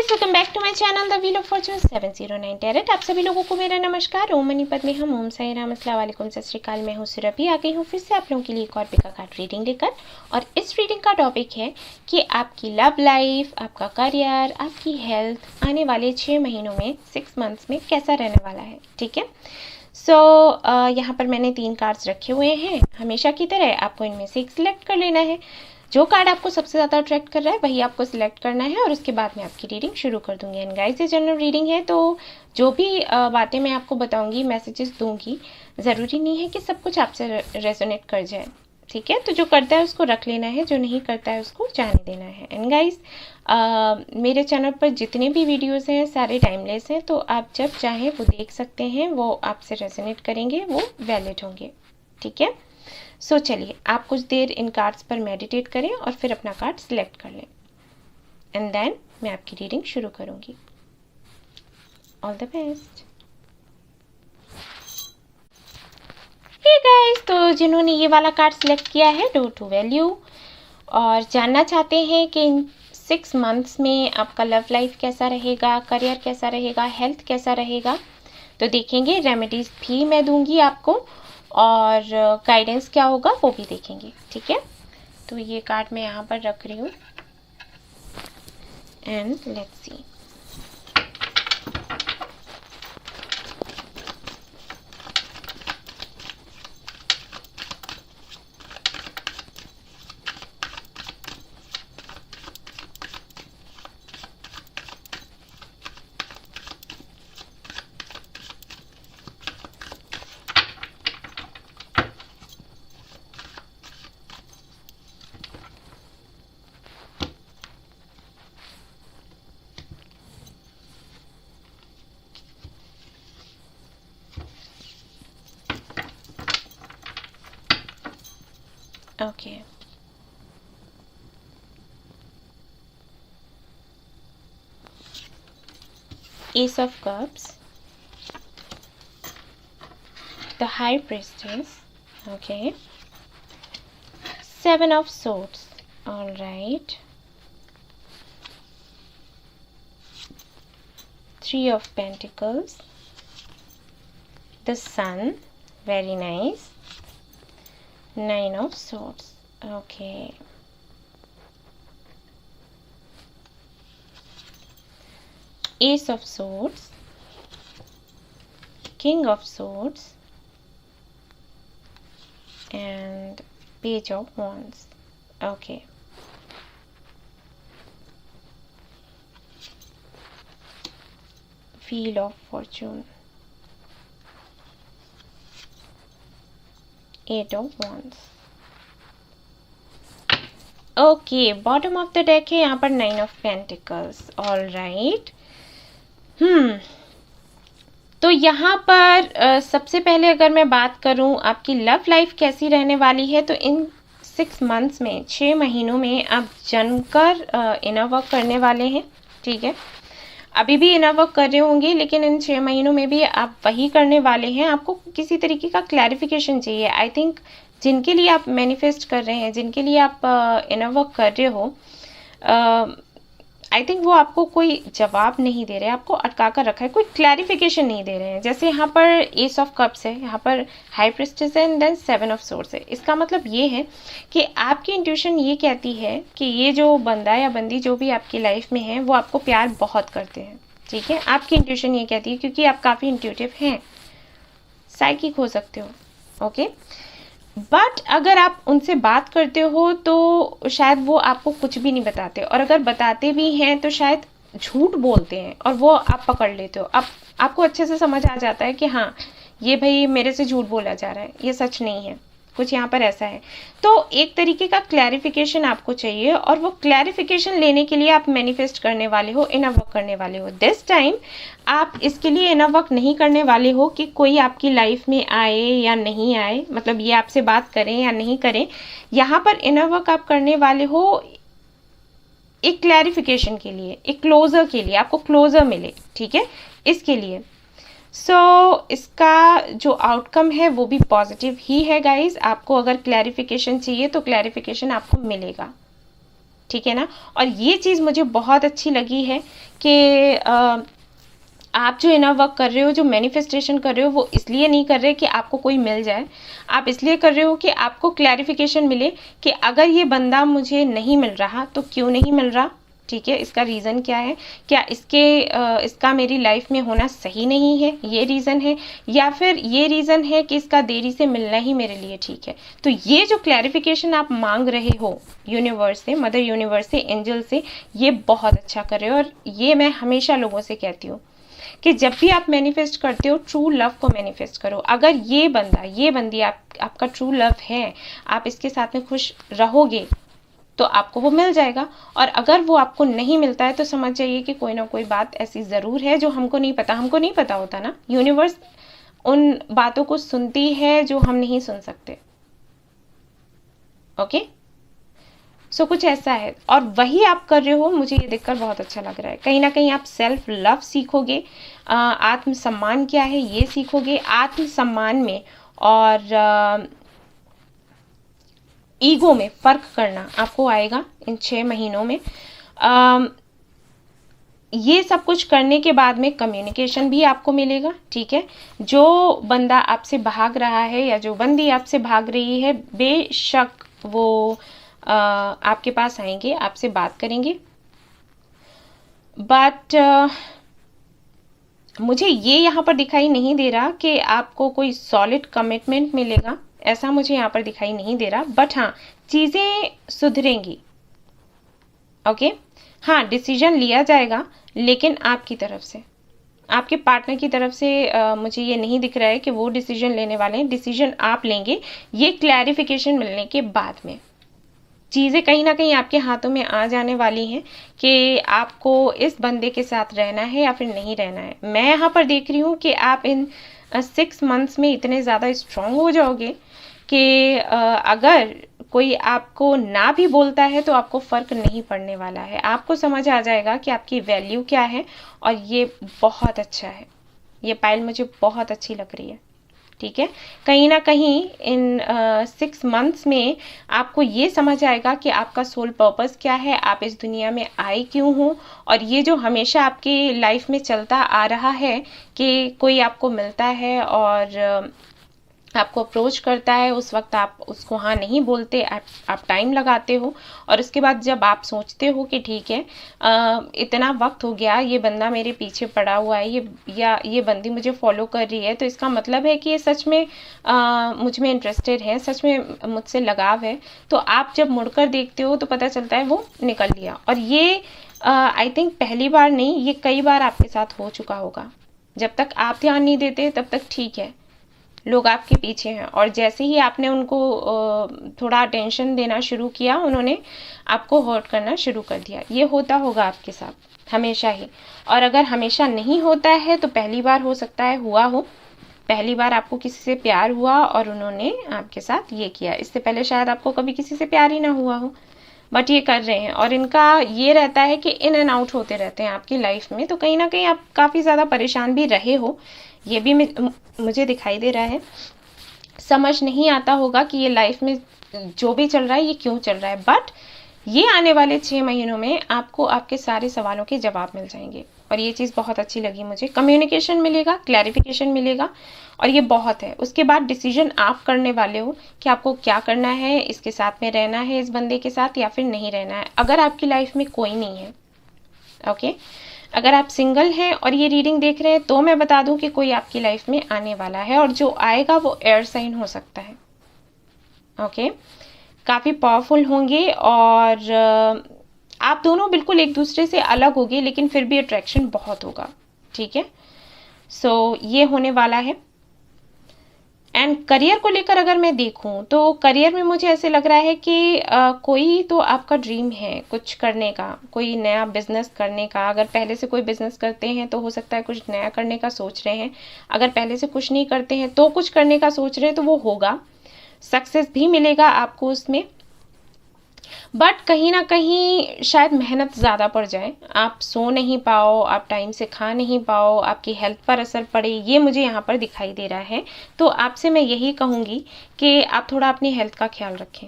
Guys, welcome back to my channel the wheel of fortune 709 tarot. आप सभी लोगों को मेरा नमस्कार। ओम मनीपत में हम ओम साई राम अस्सलाम वालेकुम सत श्री अकाल। मैं हूँ सुरभि, आ गई हूँ फिर से आप लोगों के लिए एक और पिका कार्ड रीडिंग लेकर। और इस रीडिंग का टॉपिक है कि आपकी लव लाइफ, आपका करियर, आपकी हेल्थ आने वाले 6 महीनों में 6 मंथ्स में कैसा रहने वाला है। ठीक है। यहाँ पर मैंने 3 कार्ड्स रखे हुए हैं। हमेशा की तरह आपको इनमें से एक सिलेक्ट कर लेना है। जो कार्ड आपको सबसे ज़्यादा अट्रैक्ट कर रहा है वही आपको सिलेक्ट करना है और उसके बाद मैं आपकी रीडिंग शुरू कर दूंगी। एंड गाइस, ये जनरल रीडिंग है, तो जो भी बातें मैं आपको बताऊंगी, मैसेजेस दूंगी, ज़रूरी नहीं है कि सब कुछ आपसे रेजोनेट कर जाए। ठीक है। तो जो करता है उसको रख लेना है, जो नहीं करता है उसको जाने देना है। एंड गाइस, मेरे चैनल पर जितने भी वीडियोस हैं सारे टाइमलेस हैं, तो आप जब चाहें वो देख सकते हैं, वो आपसे रेजोनेट करेंगे, वो वैलिड होंगे। ठीक है। सो चलिए, आप कुछ देर इन कार्ड्स पर मेडिटेट करें और फिर अपना कार्ड सिलेक्ट कर लें। एंड देन मैं आपकी रीडिंग शुरू करूंगी। All the best. Hey guys, तो जिन्होंने ये वाला कार्ड सिलेक्ट किया है, डू टू वैल्यू, और जानना चाहते हैं कि इन 6 मंथ्स में आपका लव लाइफ कैसा रहेगा, करियर कैसा रहेगा, हेल्थ कैसा रहेगा, तो देखेंगे। रेमेडीज भी मैं दूंगी आपको और गाइडेंस क्या होगा वो भी देखेंगे। ठीक है। तो ये कार्ड मैं यहाँ पर रख रही हूँ and let's see. Okay. Ace of Cups, the High Priestess, okay, 7 of Swords, all right, 3 of Pentacles, the Sun, very nice, 9 of Swords, okay, Ace of Swords, King of Swords, and Page of Wands, okay. Wheel of Fortune, 8 of Wands, okay. Bottom of the deck है यहाँ पर 9 of pentacles, all right. तो यहाँ पर सबसे पहले अगर मैं बात करूँ आपकी लव लाइफ कैसी रहने वाली है, तो इन 6 मंथ्स में, 6 महीनों में आप जमकर इनर वर्क करने वाले हैं। ठीक है। अभी भी इनर वर्क कर रहे होंगे, लेकिन इन 6 महीनों में भी आप वही करने वाले हैं। आपको किसी तरीके का क्लैरिफिकेशन चाहिए। आई थिंक जिनके लिए आप मैनिफेस्ट कर रहे हैं, जिनके लिए आप इनर वर्क कर रहे हो, आई थिंक वो आपको कोई जवाब नहीं दे रहे हैं, आपको अटका कर रखा है, कोई क्लैरिफिकेशन नहीं दे रहे हैं। जैसे यहाँ पर एस ऑफ कप्स है, यहाँ पर हाई प्रिस्टेस है एंड देन 7 ऑफ सोर्ड्स है। इसका मतलब ये है कि आपकी इंट्यूशन ये कहती है कि ये जो बंदा या बंदी जो भी आपकी लाइफ में है वो आपको प्यार बहुत करते हैं। ठीक है। आपकी इंट्यूशन ये कहती है, क्योंकि आप काफ़ी इंट्यूटिव हैं, साइकिक हो सकते हो। ओके। बट अगर आप उनसे बात करते हो तो शायद वो आपको कुछ भी नहीं बताते, और अगर बताते भी हैं तो शायद झूठ बोलते हैं और वो आप पकड़ लेते हो। आपको अच्छे से समझ आ जाता है कि हाँ, ये भाई मेरे से झूठ बोला जा रहा है, ये सच नहीं है, कुछ यहाँ पर ऐसा है। तो एक तरीके का क्लैरिफिकेशन आपको चाहिए, और वो क्लैरिफिकेशन लेने के लिए आप मैनिफेस्ट करने वाले हो, इनर वर्क करने वाले हो। दिस टाइम आप इसके लिए इनर वर्क नहीं करने वाले हो कि कोई आपकी लाइफ में आए या नहीं आए, मतलब ये आपसे बात करें या नहीं करें। यहाँ पर इनर वर्क आप करने वाले हो एक क्लैरिफिकेशन के लिए, एक क्लोजर के लिए, आपको क्लोजर मिले। ठीक है। इसके लिए इसका जो आउटकम है वो भी पॉजिटिव ही है गाइस। आपको अगर क्लैरिफिकेशन चाहिए तो क्लैरिफिकेशन आपको मिलेगा। ठीक है ना। और ये चीज़ मुझे बहुत अच्छी लगी है कि आप जो इनर वर्क कर रहे हो, जो मैनिफेस्टेशन कर रहे हो, वो इसलिए नहीं कर रहे कि आपको कोई मिल जाए, आप इसलिए कर रहे हो कि आपको क्लैरिफिकेशन मिले कि अगर ये बंदा मुझे नहीं मिल रहा तो क्यों नहीं मिल रहा, ठीक है, इसका रीज़न क्या है, क्या इसका मेरी लाइफ में होना सही नहीं है, ये रीज़न है, या फिर ये रीज़न है कि इसका देरी से मिलना ही मेरे लिए ठीक है। तो ये जो क्लैरिफिकेशन आप मांग रहे हो यूनिवर्स से, मदर यूनिवर्स से, एंजल से, ये बहुत अच्छा कर रहे हो। और ये मैं हमेशा लोगों से कहती हूँ कि जब भी आप मैनिफेस्ट करते हो, ट्रू लव को मैनिफेस्ट करो। अगर ये बंदा, ये बंदी आपका ट्रू लव है, आप इसके साथ में खुश रहोगे तो आपको वो मिल जाएगा। और अगर वो आपको नहीं मिलता है तो समझ जाइए कि कोई ना कोई बात ऐसी ज़रूर है जो हमको नहीं पता। हमको नहीं पता होता ना, यूनिवर्स उन बातों को सुनती है जो हम नहीं सुन सकते। ओके, सो कुछ ऐसा है, और वही आप कर रहे हो। मुझे ये देखकर बहुत अच्छा लग रहा है। कहीं ना कहीं आप सेल्फ लव सीखोगे, आत्मसम्मान क्या है ये सीखोगे। आत्मसम्मान में और ईगो में फ़र्क करना आपको आएगा इन 6 महीनों में। ये सब कुछ करने के बाद में कम्युनिकेशन भी आपको मिलेगा, ठीक है। जो बंदा आपसे भाग रहा है या जो बंदी आपसे भाग रही है, बेशक वो आपके पास आएंगे, आपसे बात करेंगे। बट मुझे ये यहाँ पर दिखाई नहीं दे रहा कि आपको कोई सॉलिड कमिटमेंट मिलेगा, ऐसा मुझे यहाँ पर दिखाई नहीं दे रहा। बट हाँ, चीज़ें सुधरेंगी। ओके, हाँ, डिसीजन लिया जाएगा, लेकिन आपकी तरफ से, आपके पार्टनर की तरफ से मुझे ये नहीं दिख रहा है कि वो डिसीजन लेने वाले हैं। डिसीजन आप लेंगे, ये क्लैरिफिकेशन मिलने के बाद में। चीज़ें कहीं ना कहीं आपके हाथों में आ जाने वाली हैं कि आपको इस बंदे के साथ रहना है या फिर नहीं रहना है। मैं यहाँ पर देख रही हूँ कि आप इन 6 मंथ्स में इतने ज़्यादा स्ट्रांग हो जाओगे कि अगर कोई आपको ना भी बोलता है तो आपको फ़र्क नहीं पड़ने वाला है। आपको समझ आ जाएगा कि आपकी वैल्यू क्या है, और ये बहुत अच्छा है। ये पाइल मुझे बहुत अच्छी लग रही है, ठीक है। कहीं ना कहीं इन 6 मंथ्स में आपको ये समझ आएगा कि आपका सोल पर्पस क्या है, आप इस दुनिया में आए क्यों हो। और ये जो हमेशा आपकी लाइफ में चलता आ रहा है कि कोई आपको मिलता है और आपको अप्रोच करता है, उस वक्त आप उसको हाँ नहीं बोलते, आप टाइम लगाते हो, और उसके बाद जब आप सोचते हो कि ठीक है, इतना वक्त हो गया, ये बंदा मेरे पीछे पड़ा हुआ है, ये बंदी मुझे फॉलो कर रही है, तो इसका मतलब है कि ये सच में मुझ में इंटरेस्टेड है, सच में मुझसे लगाव है। तो आप जब मुड़कर देखते हो तो पता चलता है वो निकल लिया। और ये आई थिंक पहली बार नहीं, ये कई बार आपके साथ हो चुका होगा। जब तक आप ध्यान नहीं देते तब तक ठीक है, लोग आपके पीछे हैं, और जैसे ही आपने उनको थोड़ा अटेंशन देना शुरू किया, उन्होंने आपको हर्ट करना शुरू कर दिया। ये होता होगा आपके साथ हमेशा ही। और अगर हमेशा नहीं होता है तो पहली बार हो सकता है हुआ हो। पहली बार आपको किसी से प्यार हुआ और उन्होंने आपके साथ ये किया। इससे पहले शायद आपको कभी किसी से प्यार ही ना हुआ हो, बट ये कर रहे हैं। और इनका ये रहता है कि इन एंड आउट होते रहते हैं आपकी लाइफ में। तो कहीं ना कहीं आप काफ़ी ज़्यादा परेशान भी रहे हो, ये भी मुझे दिखाई दे रहा है। समझ नहीं आता होगा कि ये लाइफ में जो भी चल रहा है ये क्यों चल रहा है। बट ये आने वाले 6 महीनों में आपको आपके सारे सवालों के जवाब मिल जाएंगे, और ये चीज़ बहुत अच्छी लगी मुझे। कम्युनिकेशन मिलेगा, क्लैरिफिकेशन मिलेगा, और ये बहुत है। उसके बाद डिसीजन आप करने वाले हो कि आपको क्या करना है, इसके साथ में रहना है, इस बंदे के साथ, या फिर नहीं रहना है। अगर आपकी लाइफ में कोई नहीं है, ओके, अगर आप सिंगल हैं और ये रीडिंग देख रहे हैं, तो मैं बता दूं कि कोई आपकी लाइफ में आने वाला है, और जो आएगा वो एयर साइन हो सकता है। ओके, काफ़ी पावरफुल होंगे, और आप दोनों बिल्कुल एक दूसरे से अलग होंगे, लेकिन फिर भी अट्रैक्शन बहुत होगा, ठीक है। सो ये होने वाला है। एंड करियर को लेकर अगर मैं देखूं तो करियर में मुझे ऐसे लग रहा है कि कोई तो आपका ड्रीम है कुछ करने का, कोई नया बिजनेस करने का। अगर पहले से कोई बिजनेस करते हैं तो हो सकता है कुछ नया करने का सोच रहे हैं। अगर पहले से कुछ नहीं करते हैं तो कुछ करने का सोच रहे हैं, तो वो होगा, सक्सेस भी मिलेगा आपको उसमें। बट कहीं ना कहीं शायद मेहनत ज़्यादा पड़ जाए, आप सो नहीं पाओ, आप टाइम से खा नहीं पाओ, आपकी हेल्थ पर असर पड़े, ये मुझे यहाँ पर दिखाई दे रहा है। तो आपसे मैं यही कहूँगी कि आप थोड़ा अपनी हेल्थ का ख्याल रखें,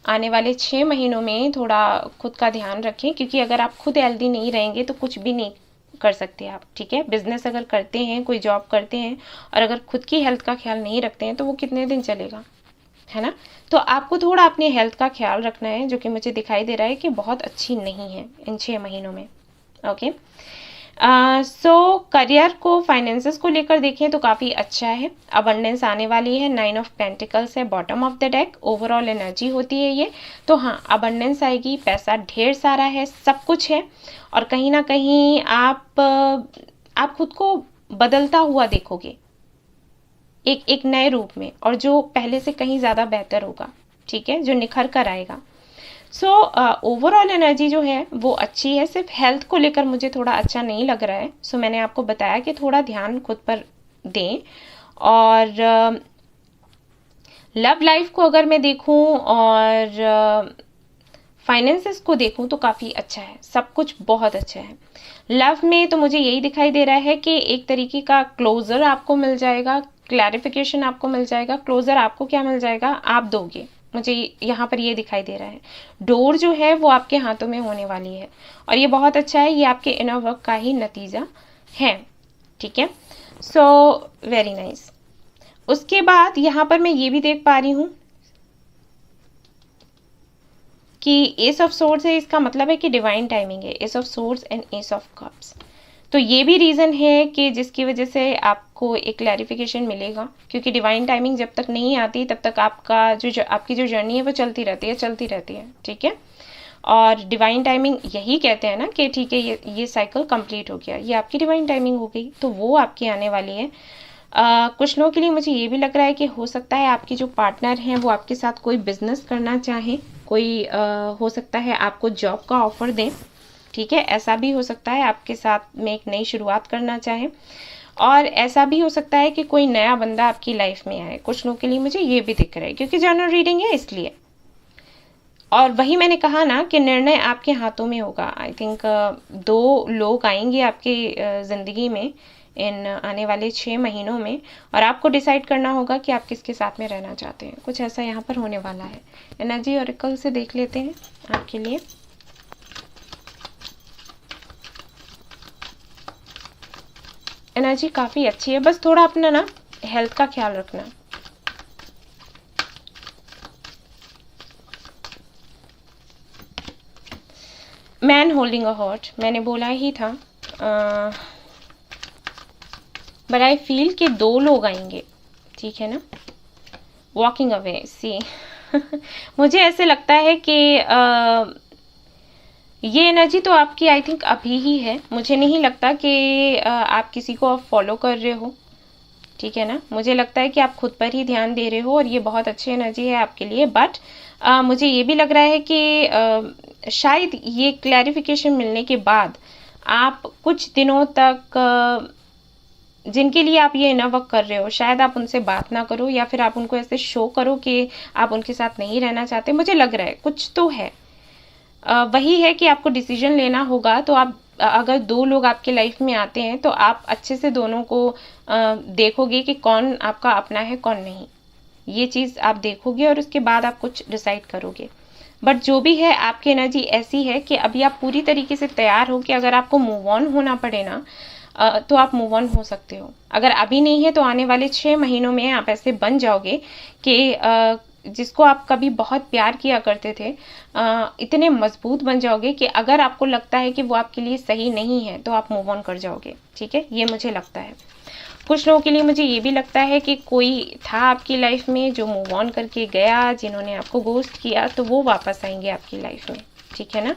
आने वाले 6 महीनों में थोड़ा खुद का ध्यान रखें, क्योंकि अगर आप खुद हेल्दी नहीं रहेंगे तो कुछ भी नहीं कर सकते आप, ठीक है। बिजनेस अगर करते हैं, कोई जॉब करते हैं और अगर खुद की हेल्थ का ख्याल नहीं रखते हैं तो वो कितने दिन चलेगा, है ना। तो आपको थोड़ा अपनी हेल्थ का ख्याल रखना है, जो कि मुझे दिखाई दे रहा है कि बहुत अच्छी नहीं है इन 6 महीनों में। ओके, सो करियर को, फाइनेंसेस को लेकर देखें तो काफ़ी अच्छा है। अबंडेंस आने वाली है, 9 ऑफ पेंटिकल्स है bottom of the deck, overall energy होती है ये। तो हाँ, अबंडेंस आएगी, पैसा ढेर सारा है, सब कुछ है। और कहीं ना कहीं आप खुद को बदलता हुआ देखोगे एक नए रूप में, और जो पहले से कहीं ज़्यादा बेहतर होगा, ठीक है, जो निखर कर आएगा। सो ओवरऑल एनर्जी जो है वो अच्छी है, सिर्फ हेल्थ को लेकर मुझे थोड़ा अच्छा नहीं लग रहा है। सो मैंने आपको बताया कि थोड़ा ध्यान खुद पर दें। और लव लाइफ को अगर मैं देखूं और फाइनेंसेस को देखूं तो काफ़ी अच्छा है, सब कुछ बहुत अच्छा है। लव में तो मुझे यही दिखाई दे रहा है कि एक तरीके का क्लोजर आपको मिल जाएगा, क्लैरिफिकेशन आपको मिल जाएगा। क्लोजर आपको क्या मिल जाएगा, आप दोगे, मुझे यहाँ पर ये दिखाई दे रहा है। डोर जो है वो आपके हाथों में होने वाली है और ये बहुत अच्छा है, ये आपके इनर वर्क का ही नतीजा है, ठीक है। So very nice. उसके बाद यहाँ पर मैं ये भी देख पा रही हूँ कि एस ऑफ सोर्ड्स है, इसका मतलब है कि डिवाइन टाइमिंग है, S of swords and S of cups. तो ये भी रीज़न है कि जिसकी वजह से आपको एक क्लैरिफिकेशन मिलेगा, क्योंकि डिवाइन टाइमिंग जब तक नहीं आती तब तक आपकी जो जर्नी है वो चलती रहती है, ठीक है। और डिवाइन टाइमिंग यही कहते हैं ना कि ठीक है, ये साइकिल कंप्लीट हो गया, ये आपकी डिवाइन टाइमिंग हो गई, तो वो आपकी आने वाली है। कुछ लोगों के लिए मुझे ये भी लग रहा है कि हो सकता है आपकी जो पार्टनर हैं वो आपके साथ कोई बिजनेस करना चाहें, कोई हो सकता है आपको जॉब का ऑफर दें, ठीक है। ऐसा भी हो सकता है आपके साथ में एक नई शुरुआत करना चाहें, और ऐसा भी हो सकता है कि कोई नया बंदा आपकी लाइफ में आए। कुछ लोगों के लिए मुझे ये भी दिख रहा है, क्योंकि जनरल रीडिंग है इसलिए। और वही मैंने कहा ना कि निर्णय आपके हाथों में होगा। आई थिंक 2 लोग आएंगे आपकी ज़िंदगी में इन आने वाले 6 महीनों में, और आपको डिसाइड करना होगा कि आप किसके साथ में रहना चाहते हैं। कुछ ऐसा यहाँ पर होने वाला है। एनर्जी ऑरेकल से देख लेते हैं आपके लिए। एनर्जी काफ़ी अच्छी है, बस थोड़ा अपना ना हेल्थ का ख्याल रखना। मैन होल्डिंग अ हार्ट, मैंने बोला ही था, बट आई फील कि 2 लोग आएंगे, ठीक है ना। वॉकिंग अवे, सी मुझे ऐसे लगता है कि ये एनर्जी तो आपकी आई थिंक अभी ही है। मुझे नहीं लगता कि आप किसी को फॉलो कर रहे हो, ठीक है ना। मुझे लगता है कि आप खुद पर ही ध्यान दे रहे हो और ये बहुत अच्छी एनर्जी है आपके लिए। बट मुझे ये भी लग रहा है कि शायद ये क्लैरिफिकेशन मिलने के बाद आप कुछ दिनों तक जिनके लिए आप ये इनर वर्क कर रहे हो, शायद आप उनसे बात ना करो, या फिर आप उनको ऐसे शो करो कि आप उनके साथ नहीं रहना चाहते। मुझे लग रहा है कुछ तो है। वही है कि आपको डिसीजन लेना होगा। तो आप अगर 2 लोग आपके लाइफ में आते हैं तो आप अच्छे से दोनों को देखोगे कि कौन आपका अपना है कौन नहीं, ये चीज़ आप देखोगे और उसके बाद आप कुछ डिसाइड करोगे। बट जो भी है, आपकी एनर्जी ऐसी है कि अभी आप पूरी तरीके से तैयार हो कि अगर आपको मूव ऑन होना पड़े ना, तो आप मूव ऑन हो सकते हो। अगर अभी नहीं है तो आने वाले 6 महीनों में आप ऐसे बन जाओगे कि जिसको आप कभी बहुत प्यार किया करते थे, इतने मजबूत बन जाओगे कि अगर आपको लगता है कि वो आपके लिए सही नहीं है तो आप मूव ऑन कर जाओगे, ठीक है। ये मुझे लगता है। कुछ लोगों के लिए मुझे ये भी लगता है कि कोई था आपकी लाइफ में जो मूव ऑन करके गया, जिन्होंने आपको गोस्ट किया, तो वो वापस आएंगे आपकी लाइफ में, ठीक है ना।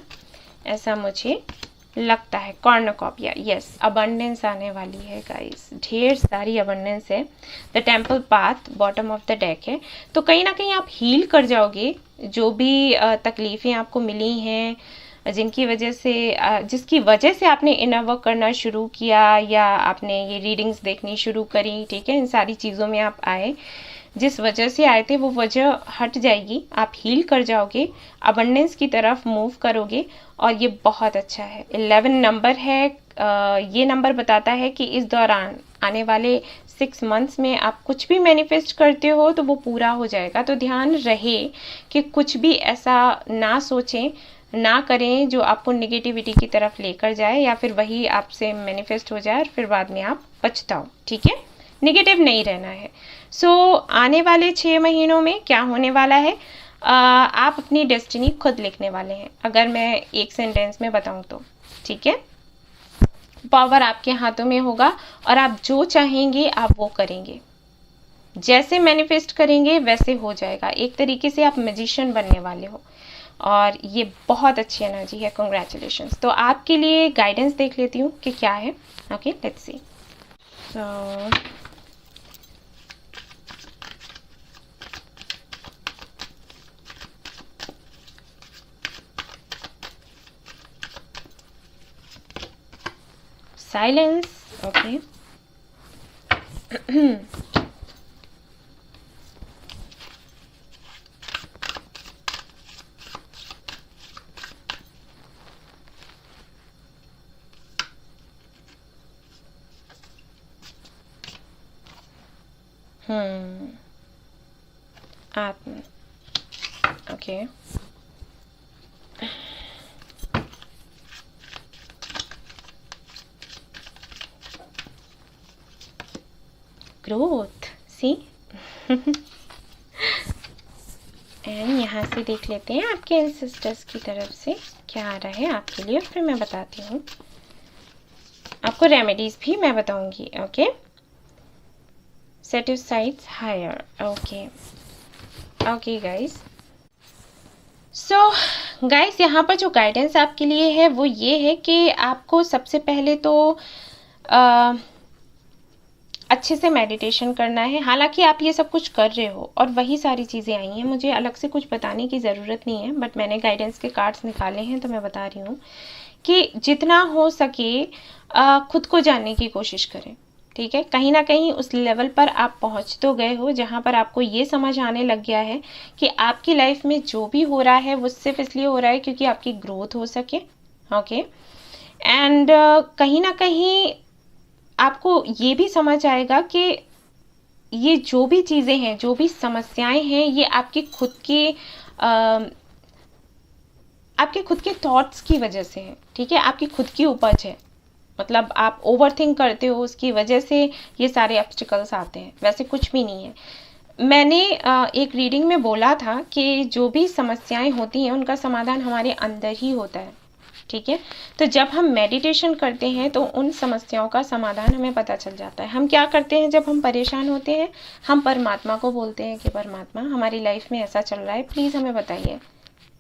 ऐसा मुझे लगता है। कॉर्नकॉपिया, यस, अबंडेंस आने वाली है गाइस, ढेर सारी अबंडेंस है। The temple path bottom of the deck है। तो कहीं ना कहीं आप हील कर जाओगे जो भी तकलीफ़ें आपको मिली हैं, जिसकी वजह से आपने इनर वर्क करना शुरू किया या आपने ये रीडिंग्स देखनी शुरू करी, ठीक है। इन सारी चीज़ों में आप आए, जिस वजह से आए थे वो वजह हट जाएगी, आप हील कर जाओगे, अबंडेंस की तरफ मूव करोगे, और ये बहुत अच्छा है। 11 नंबर है। ये नंबर बताता है कि इस दौरान आने वाले 6 मंथ्स में आप कुछ भी मैनिफेस्ट करते हो तो वो पूरा हो जाएगा। तो ध्यान रहे कि कुछ भी ऐसा ना सोचें, ना करें जो आपको नेगेटिविटी की तरफ लेकर जाए या फिर वही आपसे मैनिफेस्ट हो जाए और फिर बाद में आप पछताओ। ठीक है, नेगेटिव नहीं रहना है। आने वाले 6 महीनों में क्या होने वाला है, आप अपनी डेस्टिनी खुद लिखने वाले हैं, अगर मैं एक सेंटेंस में बताऊं तो। ठीक है, पावर आपके हाथों में होगा और आप जो चाहेंगे आप वो करेंगे, जैसे मैनिफेस्ट करेंगे वैसे हो जाएगा। एक तरीके से आप मैजिशियन बनने वाले हो और ये बहुत अच्छी एनर्जी है। कंग्रेचुलेशंस। तो आपके लिए गाइडेंस देख लेती हूँ कि क्या है। Okay, let's see. Silence. Okay. Atma. Okay. Growth, see. And यहाँ से देख लेते हैं आपके एंसेस्टर्स की तरफ से क्या आ रहा है आपके लिए, फिर मैं बताती हूँ आपको। रेमेडीज भी मैं बताऊंगी। Okay, set your sights higher. Okay okay guys. So guys, यहाँ पर जो गाइडेंस आपके लिए है वो ये है कि आपको सबसे पहले तो अच्छे से मेडिटेशन करना है। हालांकि आप ये सब कुछ कर रहे हो और वही सारी चीज़ें आई हैं, मुझे अलग से कुछ बताने की ज़रूरत नहीं है, बट मैंने गाइडेंस के कार्ड्स निकाले हैं तो मैं बता रही हूँ कि जितना हो सके खुद को जानने की कोशिश करें। ठीक है, कहीं ना कहीं उस लेवल पर आप पहुँच तो गए हो जहाँ पर आपको ये समझ आने लग गया है कि आपकी लाइफ में जो भी हो रहा है वो सिर्फ इसलिए हो रहा है क्योंकि आपकी ग्रोथ हो सके। ओके, एंड कहीं ना कहीं आपको ये भी समझ आएगा कि ये जो भी चीज़ें हैं, जो भी समस्याएं हैं, ये आपके खुद के थॉट्स की वजह से है। ठीक है, आपकी खुद की उपज है, मतलब आप ओवरथिंक करते हो, उसकी वजह से ये सारे ऑब्स्टिकल्स आते हैं, वैसे कुछ भी नहीं है। मैंने एक रीडिंग में बोला था कि जो भी समस्याएं होती हैं उनका समाधान हमारे अंदर ही होता है। ठीक है, तो जब हम मेडिटेशन करते हैं तो उन समस्याओं का समाधान हमें पता चल जाता है। हम क्या करते हैं जब हम परेशान होते हैं, हम परमात्मा को बोलते हैं कि परमात्मा हमारी लाइफ में ऐसा चल रहा है, प्लीज़ हमें बताइए।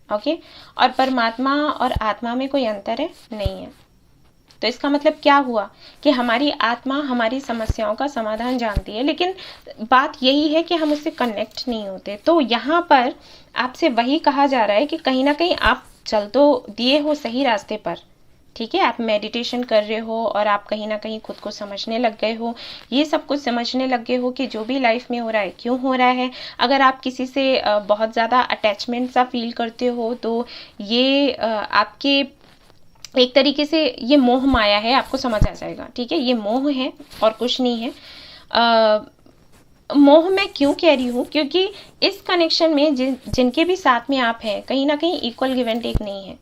ओके, और परमात्मा और आत्मा में कोई अंतर है? नहीं है। तो इसका मतलब क्या हुआ कि हमारी आत्मा हमारी समस्याओं का समाधान जानती है, लेकिन बात यही है कि हम उससे कनेक्ट नहीं होते। तो यहाँ पर आपसे वही कहा जा रहा है कि कहीं ना कहीं आप चल तो दिए हो सही रास्ते पर। ठीक है, आप मेडिटेशन कर रहे हो और आप कहीं ना कहीं खुद को समझने लग गए हो, ये सब कुछ समझने लग गए हो कि जो भी लाइफ में हो रहा है क्यों हो रहा है। अगर आप किसी से बहुत ज़्यादा अटैचमेंट सा फील करते हो तो ये आपके एक तरीके से ये मोह माया है, आपको समझ आ जाएगा। ठीक है, ये मोह है और कुछ नहीं है। मोह मैं क्यों कह रही हूँ, क्योंकि इस कनेक्शन में जिनके भी साथ में आप हैं, कहीं ना कहीं इक्वल गिव एंड टेक नहीं है।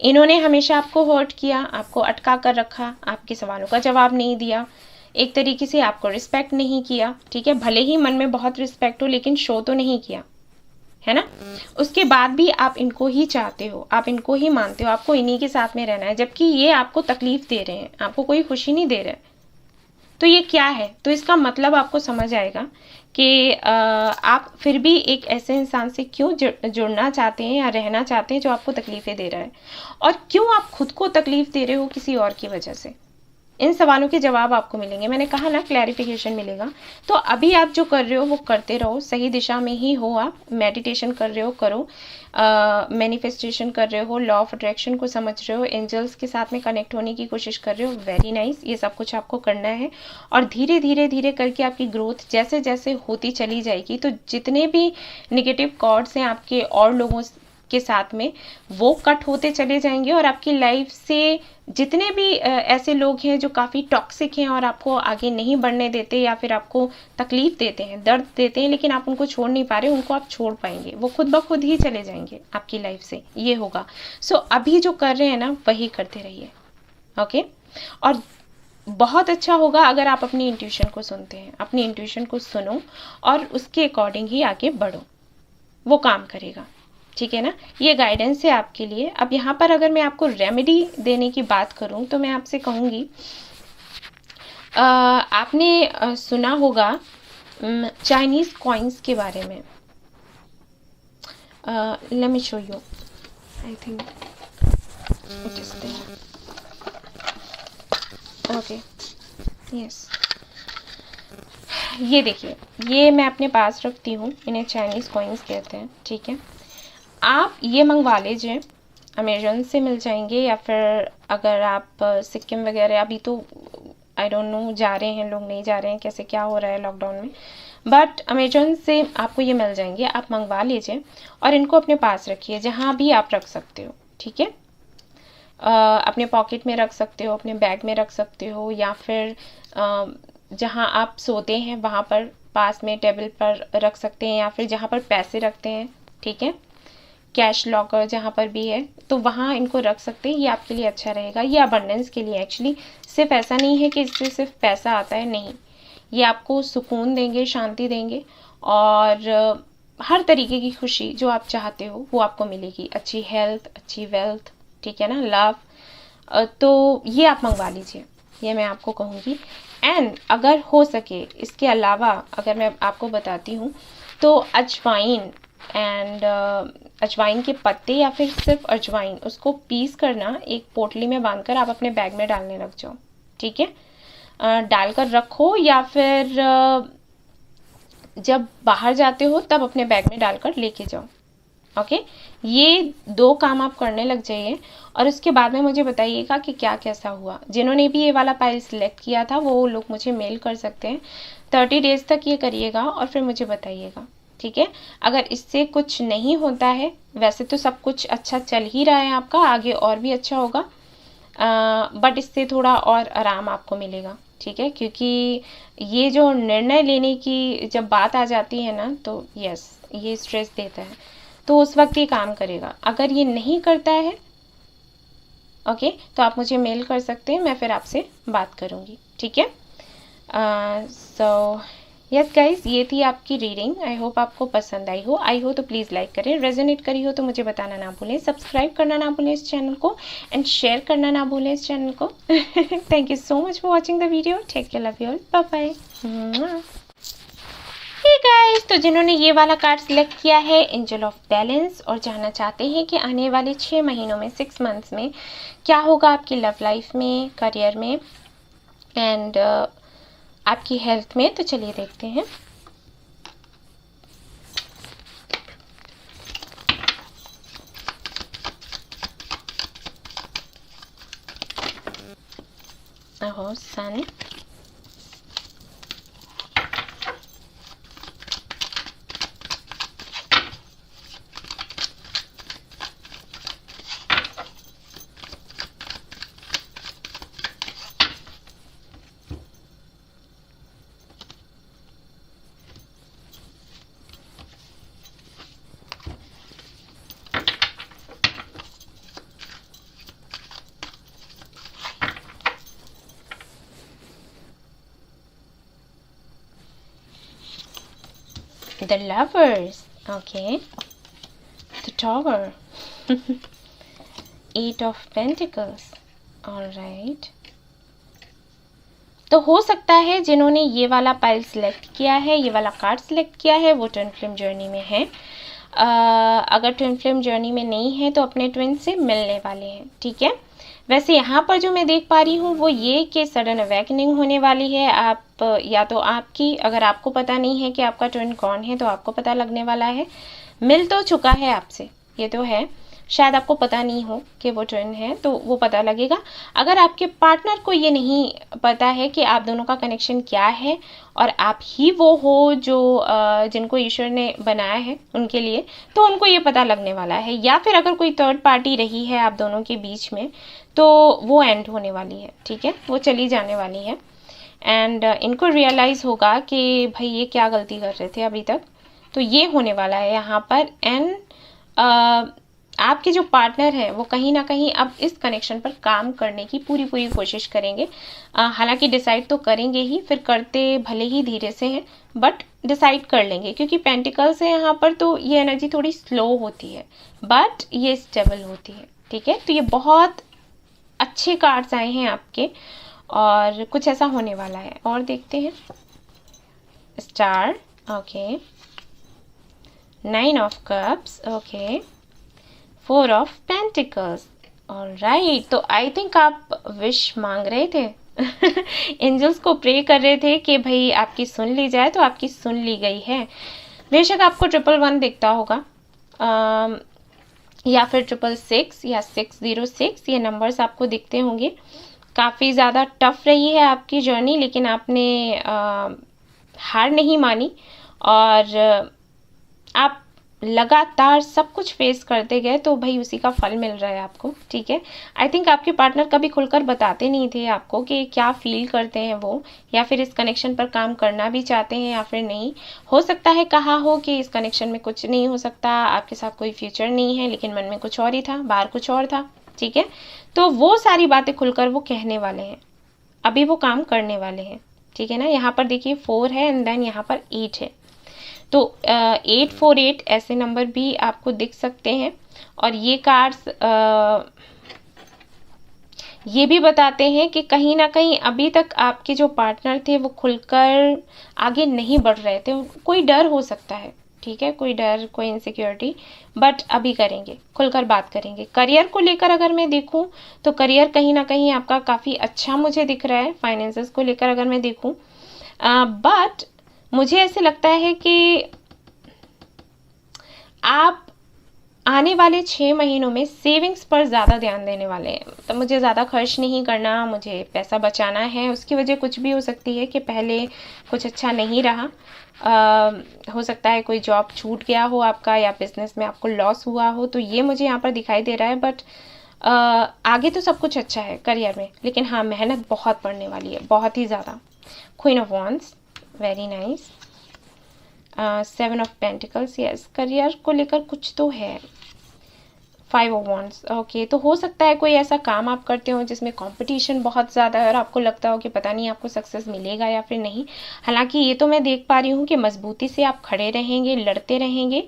इन्होंने हमेशा आपको हर्ट किया, आपको अटका कर रखा, आपके सवालों का जवाब नहीं दिया, एक तरीके से आपको रिस्पेक्ट नहीं किया। ठीक है, भले ही मन में बहुत रिस्पेक्ट हो लेकिन शो तो नहीं किया, है ना। उसके बाद भी आप इनको ही चाहते हो, आप इनको ही मानते हो, आपको इन्हीं के साथ में रहना है, जबकि ये आपको तकलीफ दे रहे हैं, आपको कोई खुशी नहीं दे रहे। तो ये क्या है, तो इसका मतलब आपको समझ आएगा कि आप फिर भी एक ऐसे इंसान से क्यों जुड़ना चाहते हैं या रहना चाहते हैं जो आपको तकलीफें दे रहा है, और क्यों आप खुद को तकलीफ दे रहे हो किसी और की वजह से। इन सवालों के जवाब आपको मिलेंगे। मैंने कहा ना, क्लैरिफिकेशन मिलेगा। तो अभी आप जो कर रहे हो वो करते रहो, सही दिशा में ही हो। आप मेडिटेशन कर रहे हो, करो। मैनिफेस्टेशन कर रहे हो, लॉ ऑफ अट्रैक्शन को समझ रहे हो, एंजल्स के साथ में कनेक्ट होने की कोशिश कर रहे हो, वेरी नाइस। ये सब कुछ आपको करना है और धीरे धीरे धीरे करके आपकी ग्रोथ जैसे जैसे होती चली जाएगी, तो जितने भी निगेटिव कॉर्ड्स हैं आपके और लोगों के साथ में वो कट होते चले जाएंगे और आपकी लाइफ से जितने भी ऐसे लोग हैं जो काफ़ी टॉक्सिक हैं और आपको आगे नहीं बढ़ने देते या फिर आपको तकलीफ देते हैं, दर्द देते हैं, लेकिन आप उनको छोड़ नहीं पा रहे, उनको आप छोड़ पाएंगे, वो खुद ब खुद ही चले जाएंगे आपकी लाइफ से, ये होगा। सो अभी जो कर रहे हैं ना वही करते रहिए, ओके। और बहुत अच्छा होगा अगर आप अपनी इंट्यूशन को सुनते हैं, अपनी इंट्यूशन को सुनो और उसके अकॉर्डिंग ही आगे बढ़ो, वो काम करेगा, ठीक है ना। ये गाइडेंस है आपके लिए। अब यहाँ पर अगर मैं आपको रेमेडी देने की बात करूँ तो मैं आपसे कहूँगी, आपने सुना होगा चाइनीज़ कॉइन्स के बारे में। Let me show you, I think it is there, okay, yes. ये देखिए, ये मैं अपने पास रखती हूँ, इन्हें चाइनीज़ कॉइन्स कहते हैं, ठीक है। आप ये मंगवा लीजिए, अमेजोन से मिल जाएंगे, या फिर अगर आप सिक्किम वगैरह, अभी तो आई डोंट नो जा रहे हैं लोग, नहीं जा रहे हैं, कैसे क्या हो रहा है लॉकडाउन में, बट अमेजोन से आपको ये मिल जाएंगे, आप मंगवा लीजिए और इनको अपने पास रखिए, जहाँ भी आप रख सकते हो, ठीक है। अपने पॉकेट में रख सकते हो, अपने बैग में रख सकते हो, या फिर जहाँ आप सोते हैं वहाँ पर पास में टेबल पर रख सकते हैं, या फिर जहाँ पर पैसे रखते हैं, ठीक है, कैश लॉकर जहाँ पर भी है तो वहाँ इनको रख सकते हैं। ये आपके लिए अच्छा रहेगा, ये अबंडेंस के लिए एक्चुअली, सिर्फ ऐसा नहीं है कि इससे सिर्फ पैसा आता है, नहीं, ये आपको सुकून देंगे, शांति देंगे और हर तरीके की खुशी जो आप चाहते हो वो आपको मिलेगी, अच्छी हेल्थ, अच्छी वेल्थ, ठीक है ना, लव। तो ये आप मंगवा लीजिए, ये मैं आपको कहूँगी। एंड अगर हो सके इसके अलावा अगर मैं आपको बताती हूँ तो अजवाइन एंड अजवाइन के पत्ते या फिर सिर्फ अजवाइन, उसको पीस करना एक पोटली में बांधकर आप अपने बैग में डालने लग जाओ, ठीक है। डालकर रखो या फिर जब बाहर जाते हो तब अपने बैग में डालकर लेके जाओ, ओके। ये 2 काम आप करने लग जाइए और उसके बाद में मुझे बताइएगा कि क्या कैसा हुआ। जिन्होंने भी ये वाला पाइल सिलेक्ट किया था वो लोग मुझे मेल कर सकते हैं। 30 डेज तक ये करिएगा और फिर मुझे बताइएगा, ठीक है। अगर इससे कुछ नहीं होता है, वैसे तो सब कुछ अच्छा चल ही रहा है आपका, आगे और भी अच्छा होगा, बट इससे थोड़ा और आराम आपको मिलेगा, ठीक है। क्योंकि ये जो निर्णय लेने की जब बात आ जाती है ना तो यस, ये स्ट्रेस देता है, तो उस वक्त ये काम करेगा। अगर ये नहीं करता है, ओके, तो आप मुझे मेल कर सकते हैं, मैं फिर आपसे बात करूँगी, ठीक है। सो यस गाइज, ये थी आपकी रीडिंग। आई होप आपको पसंद आई हो, तो प्लीज़ लाइक करें, रेजोनेट करी हो तो मुझे बताना ना भूलें, सब्सक्राइब करना ना भूलें इस चैनल को एंड शेयर करना ना भूलें इस चैनल को। Thank you so much for watching the video, take care, love you all, bye bye. Hey guys, तो जिन्होंने ये वाला कार्ड सिलेक्ट किया है एंजल ऑफ बैलेंस और जानना चाहते हैं कि आने वाले 6 महीनों में, 6 मंथ्स में क्या होगा आपकी लव लाइफ में, करियर में एंड आपकी हेल्थ में, तो चलिए देखते हैं। ओह, सन, the lovers, okay, the tower, 8 of pentacles, all right। तो हो सकता है जिन्होंने ये वाला पाइल सिलेक्ट किया है, ये वाला कार्ड सिलेक्ट किया है, वो ट्विन फ्लेम जर्नी में है। अगर ट्विन फ्लेम जर्नी में नहीं है तो अपने ट्विन से मिलने वाले हैं, ठीक है। वैसे यहाँ पर जो मैं देख पा रही हूँ वो ये कि सडन अवेकनिंग होने वाली है। आप या तो आपकी, अगर आपको पता नहीं है कि आपका ट्विन कौन है तो आपको पता लगने वाला है। मिल तो चुका है आपसे, ये तो है, शायद आपको पता नहीं हो कि वो ट्विन है, तो वो पता लगेगा। अगर आपके पार्टनर को ये नहीं पता है कि आप दोनों का कनेक्शन क्या है और आप ही वो हो जो जिनको ईश्वर ने बनाया है उनके लिए, तो उनको ये पता लगने वाला है। या फिर अगर कोई थर्ड पार्टी रही है आप दोनों के बीच में, तो वो एंड होने वाली है, ठीक है, वो चली जाने वाली है। एंड इनको रियलाइज़ होगा कि भाई ये क्या गलती कर रहे थे अभी तक, तो ये होने वाला है यहाँ पर। एंड आपके जो पार्टनर है वो कहीं ना कहीं अब इस कनेक्शन पर काम करने की पूरी पूरी कोशिश करेंगे। हालांकि डिसाइड तो करेंगे ही, फिर करते भले ही धीरे से हैं, बट डिसाइड कर लेंगे, क्योंकि पेंटिकल्स है यहाँ पर, तो ये एनर्जी थोड़ी स्लो होती है बट ये स्टेबल होती है, ठीक है। तो ये बहुत अच्छे कार्ड्स आए हैं आपके और कुछ ऐसा होने वाला है। और देखते हैं, star, okay, 9 of cups, okay, 4 of pentacles, alright. तो आई थिंक आप विश मांग रहे थे एंजल्स को प्रे कर रहे थे कि भाई आपकी सुन ली जाए, तो आपकी सुन ली गई है। बेशक आपको 111 दिखता होगा या फिर 666 या 606, ये नंबर्स आपको दिखते होंगे। काफ़ी ज़्यादा टफ रही है आपकी जर्नी, लेकिन आपने हार नहीं मानी और आप लगातार सब कुछ फेस करते गए, तो भाई उसी का फल मिल रहा है आपको, ठीक है। आई थिंक आपके पार्टनर कभी खुलकर बताते नहीं थे आपको कि क्या फील करते हैं वो, या फिर इस कनेक्शन पर काम करना भी चाहते हैं या फिर नहीं। हो सकता है कहा हो कि इस कनेक्शन में कुछ नहीं हो सकता, आपके साथ कोई फ्यूचर नहीं है, लेकिन मन में कुछ और ही था, बाहर कुछ और था, ठीक है। तो वो सारी बातें खुलकर वो कहने वाले हैं, अभी वो काम करने वाले हैं, ठीक है ना। यहाँ पर देखिए 4 है एंड देन यहाँ पर 8 है, तो 848 ऐसे नंबर भी आपको दिख सकते हैं। और ये कार्ड्स ये भी बताते हैं कि कहीं ना कहीं अभी तक आपके जो पार्टनर थे वो खुलकर आगे नहीं बढ़ रहे थे, कोई डर हो सकता है, ठीक है, कोई डर, कोई इनसिक्योरिटी, बट अभी करेंगे, खुलकर बात करेंगे। करियर को लेकर अगर मैं देखूं तो करियर कहीं ना कहीं आपका काफ़ी अच्छा मुझे दिख रहा है। फाइनेंसेस को लेकर अगर मैं देखूं, बट मुझे ऐसे लगता है कि आप आने वाले 6 महीनों में सेविंग्स पर ज़्यादा ध्यान देने वाले हैं। तो मुझे ज़्यादा खर्च नहीं करना, मुझे पैसा बचाना है। उसकी वजह कुछ भी हो सकती है कि पहले कुछ अच्छा नहीं रहा, हो सकता है कोई जॉब छूट गया हो आपका, या बिजनेस में आपको लॉस हुआ हो, तो ये मुझे यहाँ पर दिखाई दे रहा है। बट आगे तो सब कुछ अच्छा है करियर में, लेकिन हाँ मेहनत बहुत पड़ने वाली है, बहुत ही ज़्यादा। Queen of wands, very nice. 7 of pentacles, yes, career को लेकर कुछ तो है। 5 ऑफ वॉन्ड्स, ओके। तो हो सकता है कोई ऐसा काम आप करते हो जिसमें कंपटीशन बहुत ज़्यादा है और आपको लगता हो कि पता नहीं आपको सक्सेस मिलेगा या फिर नहीं। हालांकि ये तो मैं देख पा रही हूँ कि मजबूती से आप खड़े रहेंगे, लड़ते रहेंगे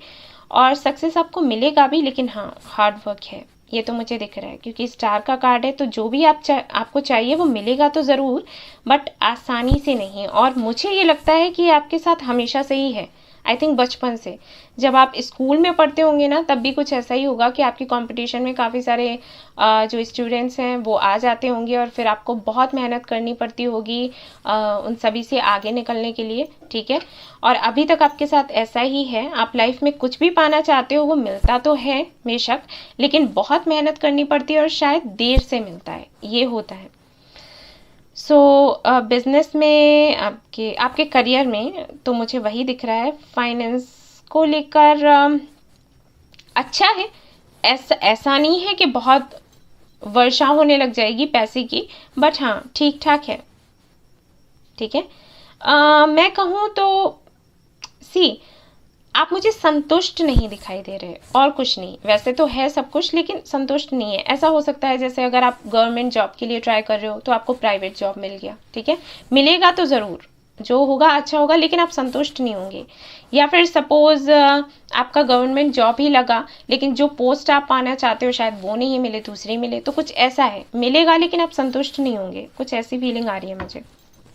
और सक्सेस आपको मिलेगा भी, लेकिन हाँ हार्ड वर्क है, ये तो मुझे दिख रहा है, क्योंकि स्टार का कार्ड है। तो जो भी आपको चाहिए वो मिलेगा तो ज़रूर, बट आसानी से नहीं। और मुझे ये लगता है कि आपके साथ हमेशा से ही है, आई थिंक बचपन से। जब आप स्कूल में पढ़ते होंगे ना, तब भी कुछ ऐसा ही होगा कि आपकी कंपटीशन में काफ़ी सारे जो स्टूडेंट्स हैं वो आ जाते होंगे और फिर आपको बहुत मेहनत करनी पड़ती होगी उन सभी से आगे निकलने के लिए, ठीक है। और अभी तक आपके साथ ऐसा ही है, आप लाइफ में कुछ भी पाना चाहते हो वो मिलता तो है बेशक, लेकिन बहुत मेहनत करनी पड़ती है और शायद देर से मिलता है, ये होता है। सो बिजनेस में आपके करियर में तो मुझे वही दिख रहा है। फाइनेंस को लेकर अच्छा है, ऐसा नहीं है कि बहुत वर्षा होने लग जाएगी पैसे की, बट हाँ ठीक ठाक है, ठीक है। मैं कहूँ तो आप मुझे संतुष्ट नहीं दिखाई दे रहे, और कुछ नहीं। वैसे तो है सब कुछ, लेकिन संतुष्ट नहीं है। ऐसा हो सकता है जैसे अगर आप गवर्नमेंट जॉब के लिए ट्राई कर रहे हो तो आपको प्राइवेट जॉब मिल गया, ठीक है, मिलेगा तो ज़रूर, जो होगा अच्छा होगा, लेकिन आप संतुष्ट नहीं होंगे। या फिर सपोज आपका गवर्नमेंट जॉब ही लगा, लेकिन जो पोस्ट आप पाना चाहते हो शायद वो नहीं मिले, दूसरी मिले, तो कुछ ऐसा है, मिलेगा लेकिन आप संतुष्ट नहीं होंगे, कुछ ऐसी फीलिंग आ रही है मुझे,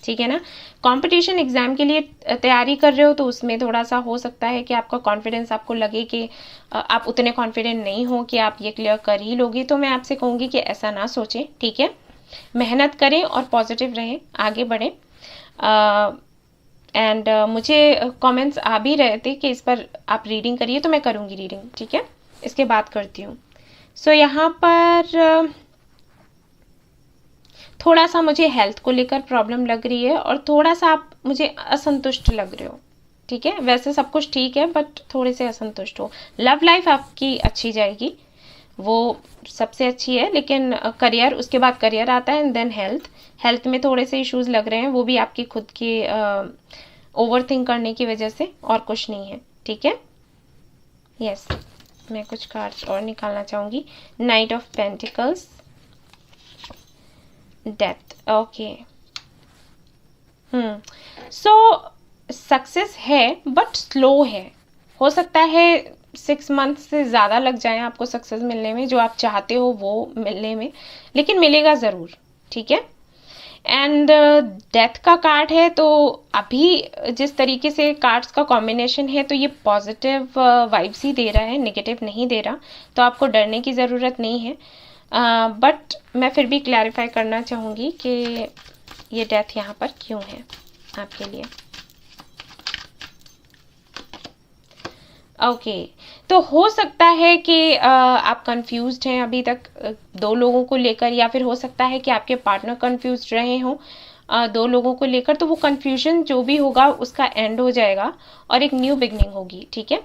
ठीक है ना। कंपटीशन एग्जाम के लिए तैयारी कर रहे हो तो उसमें थोड़ा सा हो सकता है कि आपका कॉन्फिडेंस, आपको लगे कि आप उतने कॉन्फिडेंट नहीं हो कि आप ये क्लियर कर ही लोगे। तो मैं आपसे कहूँगी कि ऐसा ना सोचें, ठीक है, मेहनत करें और पॉजिटिव रहें, आगे बढ़ें। एंड मुझे कमेंट्स आ भी रहे थे कि इस पर आप रीडिंग करिए, तो मैं करूँगी रीडिंग, ठीक है, इसके बाद करती हूँ। सो यहाँ पर थोड़ा सा मुझे हेल्थ को लेकर प्रॉब्लम लग रही है और थोड़ा सा आप मुझे असंतुष्ट लग रहे हो, ठीक है। वैसे सब कुछ ठीक है बट थोड़े से असंतुष्ट हो। लव लाइफ आपकी अच्छी जाएगी, वो सबसे अच्छी है, लेकिन करियर, उसके बाद करियर आता है एंड देन हेल्थ। हेल्थ में थोड़े से इश्यूज लग रहे हैं, वो भी आपकी खुद की ओवर थिंक करने की वजह से, और कुछ नहीं है, ठीक है। यस, मैं कुछ कार्ड्स और निकालना चाहूँगी। Night of pentacles, death, okay. So success है बट स्लो है। हो सकता है 6 मंथ से ज़्यादा लग जाए आपको सक्सेस मिलने में, जो आप चाहते हो वो मिलने में, लेकिन मिलेगा ज़रूर, ठीक है। एंड डेथ का कार्ड है, तो अभी जिस तरीके से कार्ड्स का कॉम्बिनेशन है तो ये पॉजिटिव वाइब्स ही दे रहा है, नेगेटिव नहीं दे रहा, तो आपको डरने की ज़रूरत नहीं है। बट मैं फिर भी क्लैरिफाई करना चाहूँगी कि ये डेथ यहाँ पर क्यों है आपके लिए। ओके, तो हो सकता है कि आप कंफ्यूज्ड हैं अभी तक 2 लोगों को लेकर, या फिर हो सकता है कि आपके पार्टनर कंफ्यूज्ड रहे हों 2 लोगों को लेकर। तो वो कंफ्यूजन जो भी होगा उसका एंड हो जाएगा और एक न्यू बिगनिंग होगी, ठीक है।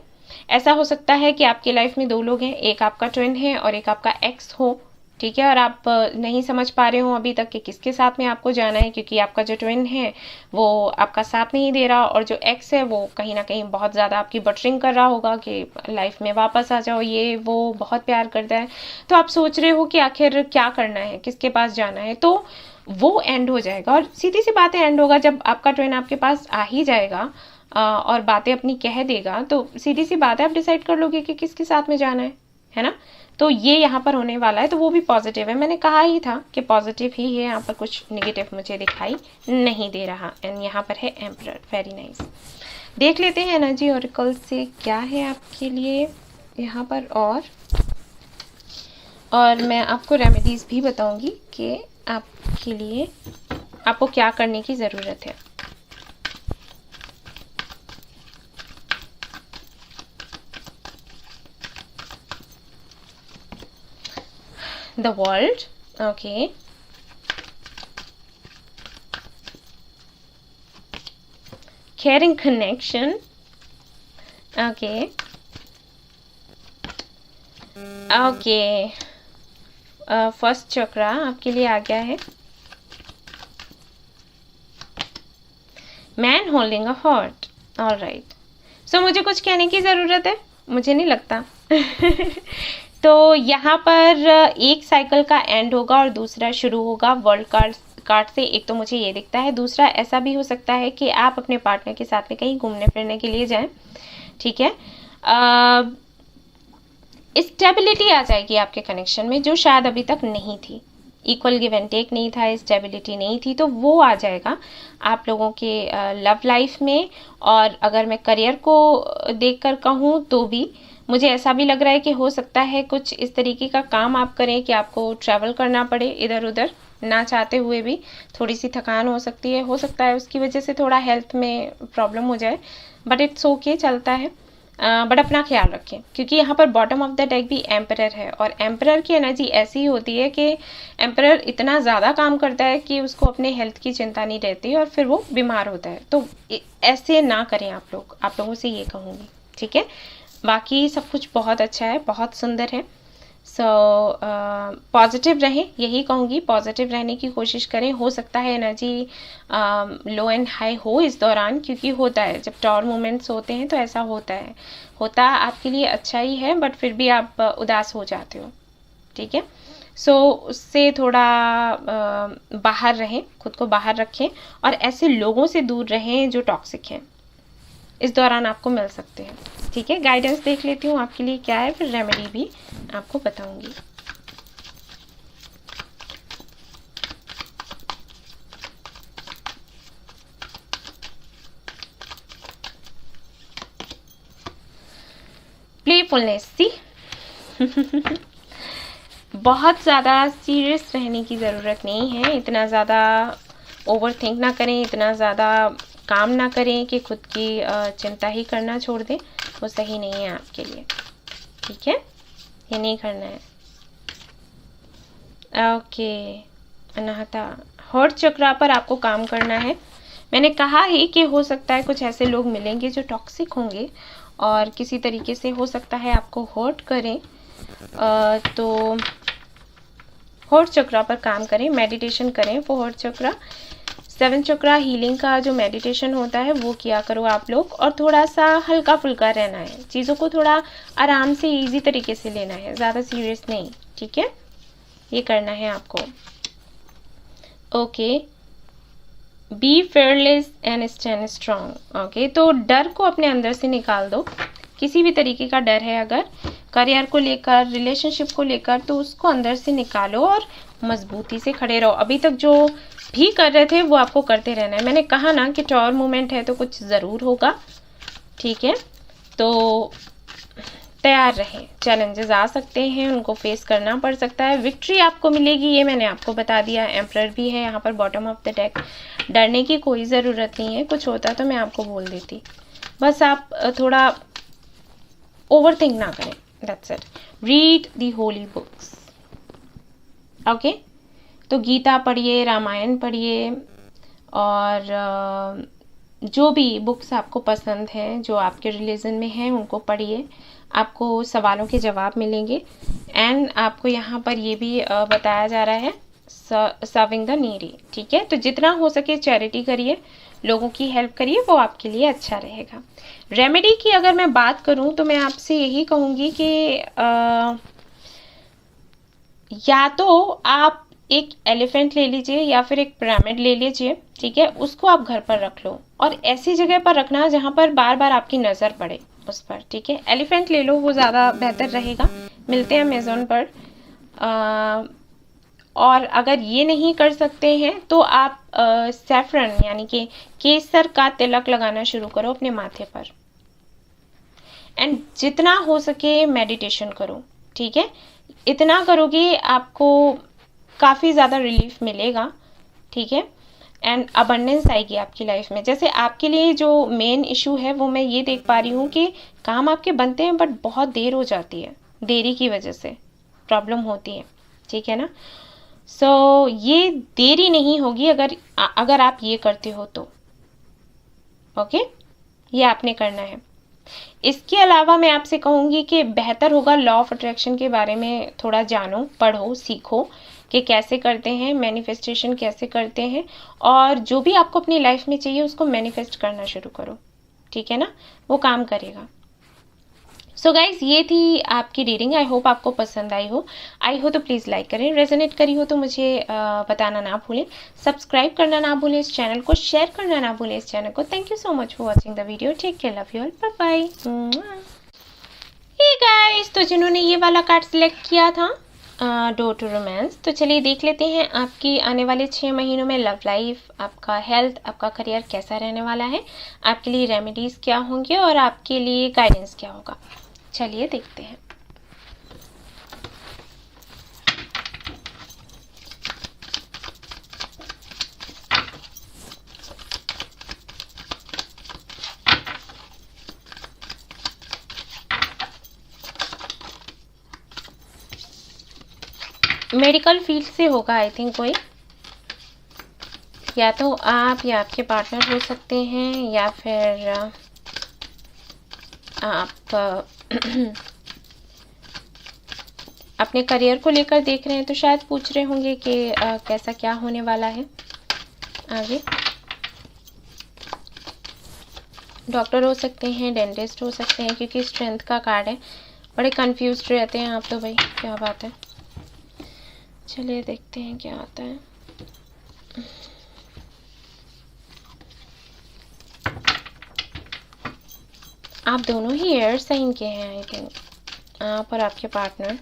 ऐसा हो सकता है कि आपकी लाइफ में 2 लोग हैं, एक आपका ट्विन है और एक आपका एक्स हो, ठीक है। और आप नहीं समझ पा रहे हो अभी तक कि किसके साथ में आपको जाना है, क्योंकि आपका जो ट्विन है वो आपका साथ नहीं दे रहा, और जो एक्स है वो कहीं ना कहीं बहुत ज़्यादा आपकी बटरिंग कर रहा होगा कि लाइफ में वापस आ जाओ, ये वो बहुत प्यार करता है। तो आप सोच रहे हो कि आखिर क्या करना है, किसके पास जाना है। तो वो एंड हो जाएगा, और सीधी सी बात है, एंड होगा जब आपका ट्विन आपके पास आ ही जाएगा और बातें अपनी कह देगा, तो सीधी सी बात है, आप डिसाइड कर लोगे कि किसके साथ में जाना है ना। तो ये यहाँ पर होने वाला है, तो वो भी पॉजिटिव है। मैंने कहा ही था कि पॉजिटिव ही है, यहाँ पर कुछ नेगेटिव मुझे दिखाई नहीं दे रहा। एंड यहाँ पर है एम्परर, वेरी नाइस। देख लेते हैं एनर्जी ऑरेकल से क्या है आपके लिए यहाँ पर, और मैं आपको रेमेडीज भी बताऊंगी कि आपके लिए आपको क्या करने की ज़रूरत है। The world, okay. Caring connection, okay. Okay. First chakra आपके लिए आ गया है, man holding a heart, all right. So मुझे कुछ कहने की ज़रूरत है, मुझे नहीं लगता। तो यहाँ पर एक साइकिल का एंड होगा और दूसरा शुरू होगा वर्ल्ड कार्ड से। एक तो मुझे ये दिखता है, दूसरा ऐसा भी हो सकता है कि आप अपने पार्टनर के साथ में कहीं घूमने फिरने के लिए जाएं, ठीक है। स्टेबिलिटी आ जाएगी आपके कनेक्शन में, जो शायद अभी तक नहीं थी। इक्वल गिव एंड टेक नहीं था, स्टेबिलिटी नहीं थी, तो वो आ जाएगा आप लोगों के लव लाइफ में। और अगर मैं करियर को देखकर कहूँ तो भी मुझे ऐसा भी लग रहा है कि हो सकता है कुछ इस तरीके का काम आप करें कि आपको ट्रैवल करना पड़े इधर उधर, ना चाहते हुए भी। थोड़ी सी थकान हो सकती है, हो सकता है उसकी वजह से थोड़ा हेल्थ में प्रॉब्लम हो जाए, बट इट्स ओके, चलता है। बट अपना ख्याल रखें, क्योंकि यहाँ पर बॉटम ऑफ द डेक भी एम्परर है, और एम्परर की एनर्जी ऐसी होती है कि एम्परर इतना ज़्यादा काम करता है कि उसको अपने हेल्थ की चिंता नहीं रहती और फिर वो बीमार होता है। तो ऐसे ना करें आप लोग, आप लोगों से ये कहूँगी, ठीक है। बाकी सब कुछ बहुत अच्छा है, बहुत सुंदर है। सो पॉजिटिव रहें, यही कहूँगी, पॉजिटिव रहने की कोशिश करें। हो सकता है एनर्जी लो एंड हाई हो इस दौरान, क्योंकि होता है जब टॉर मोमेंट्स होते हैं तो ऐसा होता आपके लिए अच्छा ही है, बट फिर भी आप उदास हो जाते हो, ठीक है। सो उससे थोड़ा बाहर रहें, खुद को बाहर रखें, और ऐसे लोगों से दूर रहें जो टॉक्सिक हैं, इस दौरान आपको मिल सकते हैं, ठीक है। गाइडेंस देख लेती हूँ आपके लिए क्या है, फिर रेमेडी भी आपको बताऊंगी। प्लेफुलनेस, सी बहुत ज़्यादा सीरियस रहने की ज़रूरत नहीं है, इतना ज़्यादा ओवर थिंक ना करें, इतना ज़्यादा काम ना करें कि खुद की चिंता ही करना छोड़ दें, वो सही नहीं है आपके लिए, ठीक है। ये नहीं करना है, ओके अनाहता, हर्ट चक्रा पर आपको काम करना है। मैंने कहा ही कि हो सकता है कुछ ऐसे लोग मिलेंगे जो टॉक्सिक होंगे और किसी तरीके से हो सकता है आपको हर्ट करें। तो हर्ट चक्रा पर काम करें, मेडिटेशन करें for heart chakra. 7 chakra healing का जो मेडिटेशन होता है वो किया करो आप लोग, और थोड़ा सा हल्का फुल्का रहना है, चीज़ों को थोड़ा आराम से इजी तरीके से लेना है, ज़्यादा सीरियस नहीं, ठीक है? ये करना है आपको। Okay, be fearless and stand strong. Okay, तो डर को अपने अंदर से निकाल दो। किसी भी तरीके का डर है अगर करियर को लेकर, रिलेशनशिप को लेकर, तो उसको अंदर से निकालो और मजबूती से खड़े रहो। अभी तक जो भी कर रहे थे वो आपको करते रहना है। मैंने कहा ना कि टॉर मूवमेंट है तो कुछ ज़रूर होगा, ठीक है? तो तैयार रहें, चैलेंजेस आ सकते हैं, उनको फेस करना पड़ सकता है। विक्ट्री आपको मिलेगी, ये मैंने आपको बता दिया। एम्परर भी है यहाँ पर बॉटम ऑफ द डेक। डरने की कोई ज़रूरत नहीं है, कुछ होता तो मैं आपको बोल देती। बस आप थोड़ा ओवर थिंक ना करें, that's it. Read the holy books. Okay, तो गीता पढ़िए, रामायण पढ़िए, और जो भी बुक्स आपको पसंद हैं, जो आपके रिलीजन में हैं, उनको पढ़िए। आपको सवालों के जवाब मिलेंगे। एंड आपको यहाँ पर ये भी बताया जा रहा है सर्विंग द नीडी, ठीक है? तो जितना हो सके चैरिटी करिए, लोगों की हेल्प करिए, वो आपके लिए अच्छा रहेगा। रेमेडी की अगर मैं बात करूँ तो मैं आपसे यही कहूँगी कि या तो आप एक एलिफेंट ले लीजिए या फिर एक पिरामिड ले लीजिए, ठीक है? उसको आप घर पर रख लो, और ऐसी जगह पर रखना जहाँ पर बार बार आपकी नज़र पड़े उस पर, ठीक है? एलिफेंट ले लो, वो ज़्यादा बेहतर रहेगा। मिलते हैं अमेज़ोन पर। और अगर ये नहीं कर सकते हैं तो आप सैफरन यानी कि केसर का तिलक लगाना शुरू करो अपने माथे पर। एंड जितना हो सके मेडिटेशन करो, ठीक है? इतना करोगे आपको काफ़ी ज़्यादा रिलीफ मिलेगा, ठीक है? एंड अबंडेंस आएगी आपकी लाइफ में। जैसे आपके लिए जो मेन इशू है वो मैं ये देख पा रही हूँ कि काम आपके बनते हैं बट बहुत देर हो जाती है, देरी की वजह से प्रॉब्लम होती है, ठीक है ना? सो ये देरी नहीं होगी अगर आप ये करते हो तो, ओके? ये आपने करना है। इसके अलावा मैं आपसे कहूँगी कि बेहतर होगा लॉ ऑफ अट्रैक्शन के बारे में थोड़ा जानो, पढ़ो, सीखो कि कैसे करते हैं, मैनिफेस्टेशन कैसे करते हैं, और जो भी आपको अपनी लाइफ में चाहिए उसको मैनिफेस्ट करना शुरू करो, ठीक है ना? वो काम करेगा। सो गाइज, ये थी आपकी रीडिंग। आई होप आपको पसंद आई हो तो प्लीज़ लाइक करें, रेजोनेट करी हो तो मुझे बताना ना भूलें, सब्सक्राइब करना ना भूलें इस चैनल को, शेयर करना ना भूलें इस चैनल को। Thank you so much for watching the video. Take care, love you all, bye bye. Hey guys, तो जिन्होंने ये वाला कार्ड सिलेक्ट किया था डोर टू रोमांस, तो चलिए देख लेते हैं आपकी आने वाले 6 महीनों में लव लाइफ, आपका हेल्थ, आपका करियर कैसा रहने वाला है, आपके लिए रेमेडीज़ क्या होंगे और आपके लिए गाइडेंस क्या होगा। चलिए देखते हैं। मेडिकल फील्ड से होगा आई थिंक कोई, या तो आप या आपके पार्टनर हो सकते हैं, या फिर आप अपने करियर को लेकर देख रहे हैं, तो शायद पूछ रहे होंगे कि कैसा क्या होने वाला है आगे। डॉक्टर हो सकते हैं, डेंटिस्ट हो सकते हैं, क्योंकि स्ट्रेंथ का कार्ड है। बड़े कंफ्यूज्ड रहते हैं आप तो भाई, क्या बात है। चलिए देखते हैं क्या आता है। आप दोनों ही एयर साइन के हैं आई थिंक, आप और आपके पार्टनर।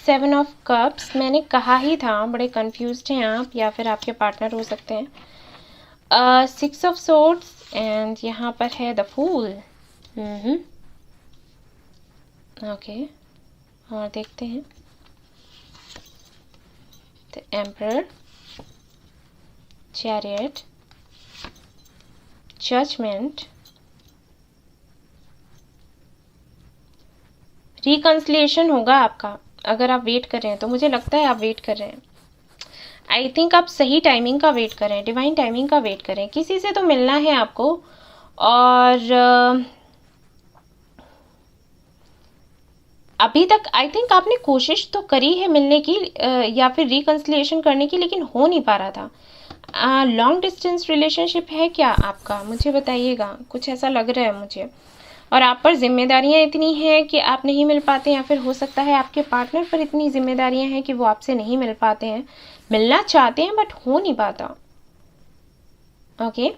सेवन ऑफ कप्स, मैंने कहा ही था बड़े कंफ्यूज्ड हैं आप, या फिर आपके पार्टनर हो सकते हैं। 6 ऑफ सोर्ड्स, एंड यहाँ पर है द फूल। ओके, और देखते हैं। एम्परर, चैरियट, जजमेंट, रिकंसिलिएशन होगा आपका। अगर आप वेट कर रहे हैं तो मुझे लगता है आप वेट कर रहे हैं। आई थिंक आप सही टाइमिंग का वेट करें, डिवाइन टाइमिंग का वेट करें। किसी से तो मिलना है आपको, और अभी तक आई थिंक आपने कोशिश तो करी है मिलने की या फिर रिकंसिलिएशन करने की, लेकिन हो नहीं पा रहा था। लॉन्ग डिस्टेंस रिलेशनशिप है क्या आपका, मुझे बताइएगा। कुछ ऐसा लग रहा है मुझे। और आप पर जिम्मेदारियां इतनी हैं कि आप नहीं मिल पाते, या फिर हो सकता है आपके पार्टनर पर इतनी जिम्मेदारियां हैं कि वो आपसे नहीं मिल पाते हैं। मिलना चाहते हैं बट हो नहीं पाता। ओके,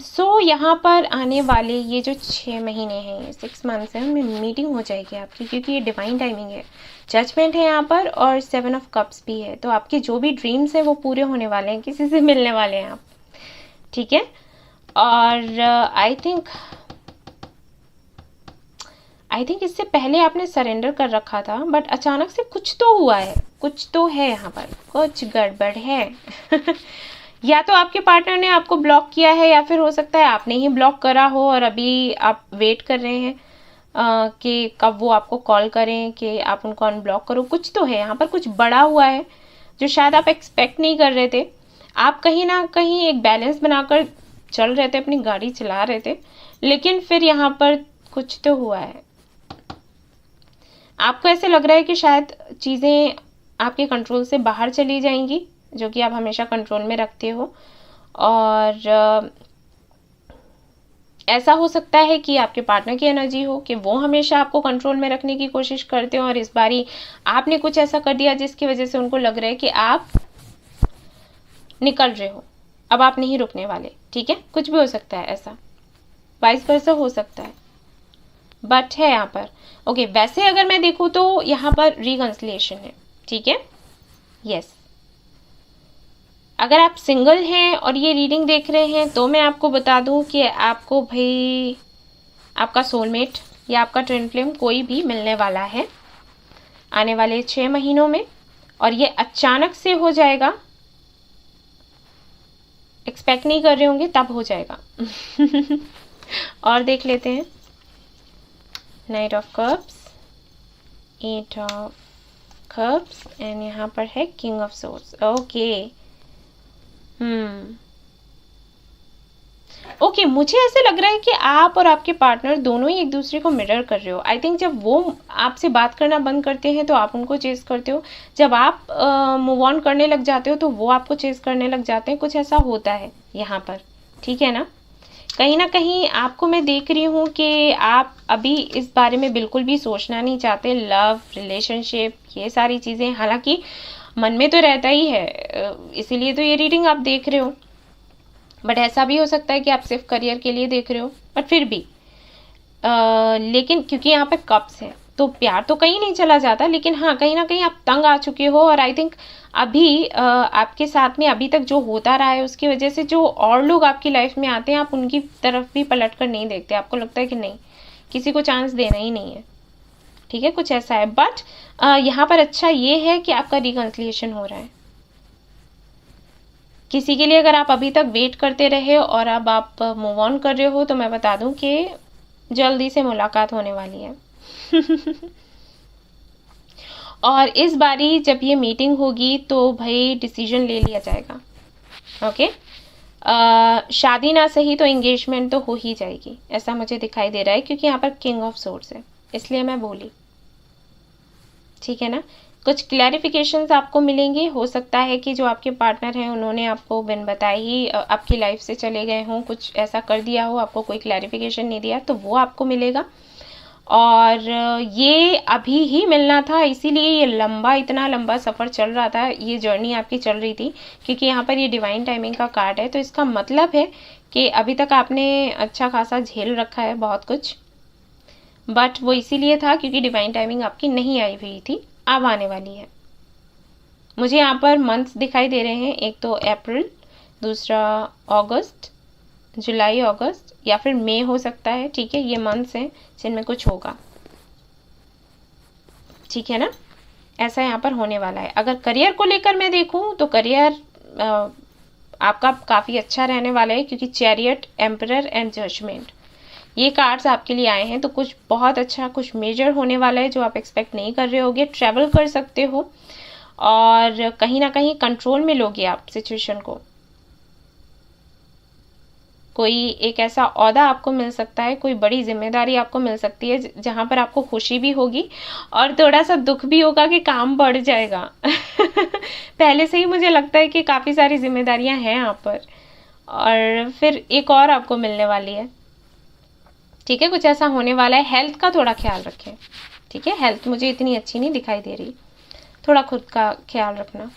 सो यहाँ पर आने वाले ये जो 6 महीने हैं, ये 6 मंथ्स हैं, उनमें मीटिंग हो जाएगी आपकी, क्योंकि ये डिवाइन टाइमिंग है। जजमेंट है यहाँ पर, और 7 ऑफ कप्स भी है। तो आपके जो भी ड्रीम्स हैं वो पूरे होने वाले हैं, किसी से मिलने वाले हैं आप, ठीक है। और आई थिंक इससे पहले आपने सरेंडर कर रखा था, बट अचानक से कुछ तो हुआ है, कुछ तो है यहाँ पर, कुछ गड़बड़ है। या तो आपके पार्टनर ने आपको ब्लॉक किया है, या फिर हो सकता है आपने ही ब्लॉक करा हो और अभी आप वेट कर रहे हैं कि कब वो आपको कॉल करें कि आप उनको अनब्लॉक करो। कुछ तो है यहाँ पर, कुछ बड़ा हुआ है जो शायद आप एक्सपेक्ट नहीं कर रहे थे। आप कहीं ना कहीं एक बैलेंस बनाकर चल रहे थे, अपनी गाड़ी चला रहे थे, लेकिन फिर यहाँ पर कुछ तो हुआ है। आपको ऐसे लग रहा है कि शायद चीज़ें आपके कंट्रोल से बाहर चली जाएंगी, जो कि आप हमेशा कंट्रोल में रखते हो। और ऐसा हो सकता है कि आपके पार्टनर की एनर्जी हो कि वो हमेशा आपको कंट्रोल में रखने की कोशिश करते हो, और इस बारी आपने कुछ ऐसा कर दिया जिसकी वजह से उनको लग रहा है कि आप निकल रहे हो, अब आप नहीं रुकने वाले, ठीक है। कुछ भी हो सकता है ऐसा, वाइस वर्सा हो सकता है, बट है यहाँ पर। ओके, वैसे अगर मैं देखूँ तो यहाँ पर रिकंसिलिएशन है, ठीक है, यस। अगर आप सिंगल हैं और ये रीडिंग देख रहे हैं तो मैं आपको बता दूं कि आपको भाई आपका सोलमेट या आपका ट्विन फ्लेम कोई भी मिलने वाला है आने वाले 6 महीनों में, और ये अचानक से हो जाएगा। एक्सपेक्ट नहीं कर रहे होंगे तब हो जाएगा। और देख लेते हैं, night of cups, 8 of cups, and यहाँ पर है किंग ऑफ सोर्ड्स। ओके, मुझे ऐसे लग रहा है कि आप और आपके पार्टनर दोनों ही एक दूसरे को मिरर कर रहे हो। आई थिंक जब वो आपसे बात करना बंद करते हैं तो आप उनको चेस करते हो, जब आप मूव ऑन करने लग जाते हो तो वो आपको चेस करने लग जाते हैं। कुछ ऐसा होता है यहाँ पर, ठीक है ना। कहीं ना कहीं आपको मैं देख रही हूँ कि आप अभी इस बारे में बिल्कुल भी सोचना नहीं चाहते, लव, रिलेशनशिप, ये सारी चीज़ें, हालांकि मन में तो रहता ही है, इसीलिए तो ये रीडिंग आप देख रहे हो। बट ऐसा भी हो सकता है कि आप सिर्फ करियर के लिए देख रहे हो, बट फिर भी लेकिन क्योंकि यहाँ पे कप्स है तो प्यार तो कहीं नहीं चला जाता, लेकिन हाँ कहीं ना कहीं आप तंग आ चुके हो। और आई थिंक अभी आपके साथ में अभी तक जो होता रहा है उसकी वजह से जो और लोग आपकी लाइफ में आते हैं, आप उनकी तरफ भी पलट कर नहीं देखते। आपको लगता है कि नहीं, किसी को चांस देना ही नहीं है, ठीक है, कुछ ऐसा है। बट यहाँ पर अच्छा ये है कि आपका रिकंसिलिएशन हो रहा है। किसी के लिए अगर आप अभी तक वेट करते रहे और अब आप मूव ऑन कर रहे हो, तो मैं बता दूं कि जल्दी से मुलाकात होने वाली है। और इस बारी जब ये मीटिंग होगी तो भाई डिसीजन ले लिया जाएगा। ओके, शादी ना सही तो एंगेजमेंट तो हो ही जाएगी, ऐसा मुझे दिखाई दे रहा है, क्योंकि यहाँ पर किंग ऑफ सोर्ड्स है, इसलिए मैं बोली, ठीक है ना। कुछ क्लैरिफिकेशंस आपको मिलेंगे। हो सकता है कि जो आपके पार्टनर हैं उन्होंने आपको बिन बताए ही आपकी लाइफ से चले गए हों, कुछ ऐसा कर दिया हो, आपको कोई क्लैरिफिकेशन नहीं दिया, तो वो आपको मिलेगा। और ये अभी ही मिलना था, इसीलिए ये इतना लंबा सफ़र चल रहा था, ये जर्नी आपकी चल रही थी, क्योंकि यहाँ पर ये डिवाइन टाइमिंग का कार्ड है। तो इसका मतलब है कि अभी तक आपने अच्छा खासा झेल रखा है बहुत कुछ, बट वो इसीलिए था क्योंकि डिवाइन टाइमिंग आपकी नहीं आई हुई थी, अब आने वाली है। मुझे यहाँ पर मंथ्स दिखाई दे रहे हैं, एक तो अप्रैल, दूसरा अगस्त, जुलाई, अगस्त, या फिर मई हो सकता है, ठीक है। ये मंथ्स हैं जिनमें कुछ होगा, ठीक है ना। ऐसा यहाँ पर होने वाला है। अगर करियर को लेकर मैं देखूँ तो करियर आपका काफ़ी अच्छा रहने वाला है, क्योंकि चैरियट, एम्परर एंड जजमेंट ये कार्ड्स आपके लिए आए हैं। तो कुछ बहुत अच्छा, कुछ मेजर होने वाला है जो आप एक्सपेक्ट नहीं कर रहे होगे। ट्रैवल कर सकते हो और कहीं ना कहीं कंट्रोल में लोगे आप सिचुएशन को। कोई एक ऐसा ओहदा आपको मिल सकता है, कोई बड़ी जिम्मेदारी आपको मिल सकती है जहाँ पर आपको खुशी भी होगी और थोड़ा सा दुख भी होगा कि काम बढ़ जाएगा। पहले से ही मुझे लगता है कि काफ़ी सारी जिम्मेदारियां हैं यहाँ पर, और फिर एक और आपको मिलने वाली है। ठीक है, कुछ ऐसा होने वाला है। हेल्थ का थोड़ा ख्याल रखें। ठीक है, हेल्थ मुझे इतनी अच्छी नहीं दिखाई दे रही, थोड़ा खुद का ख्याल रखना।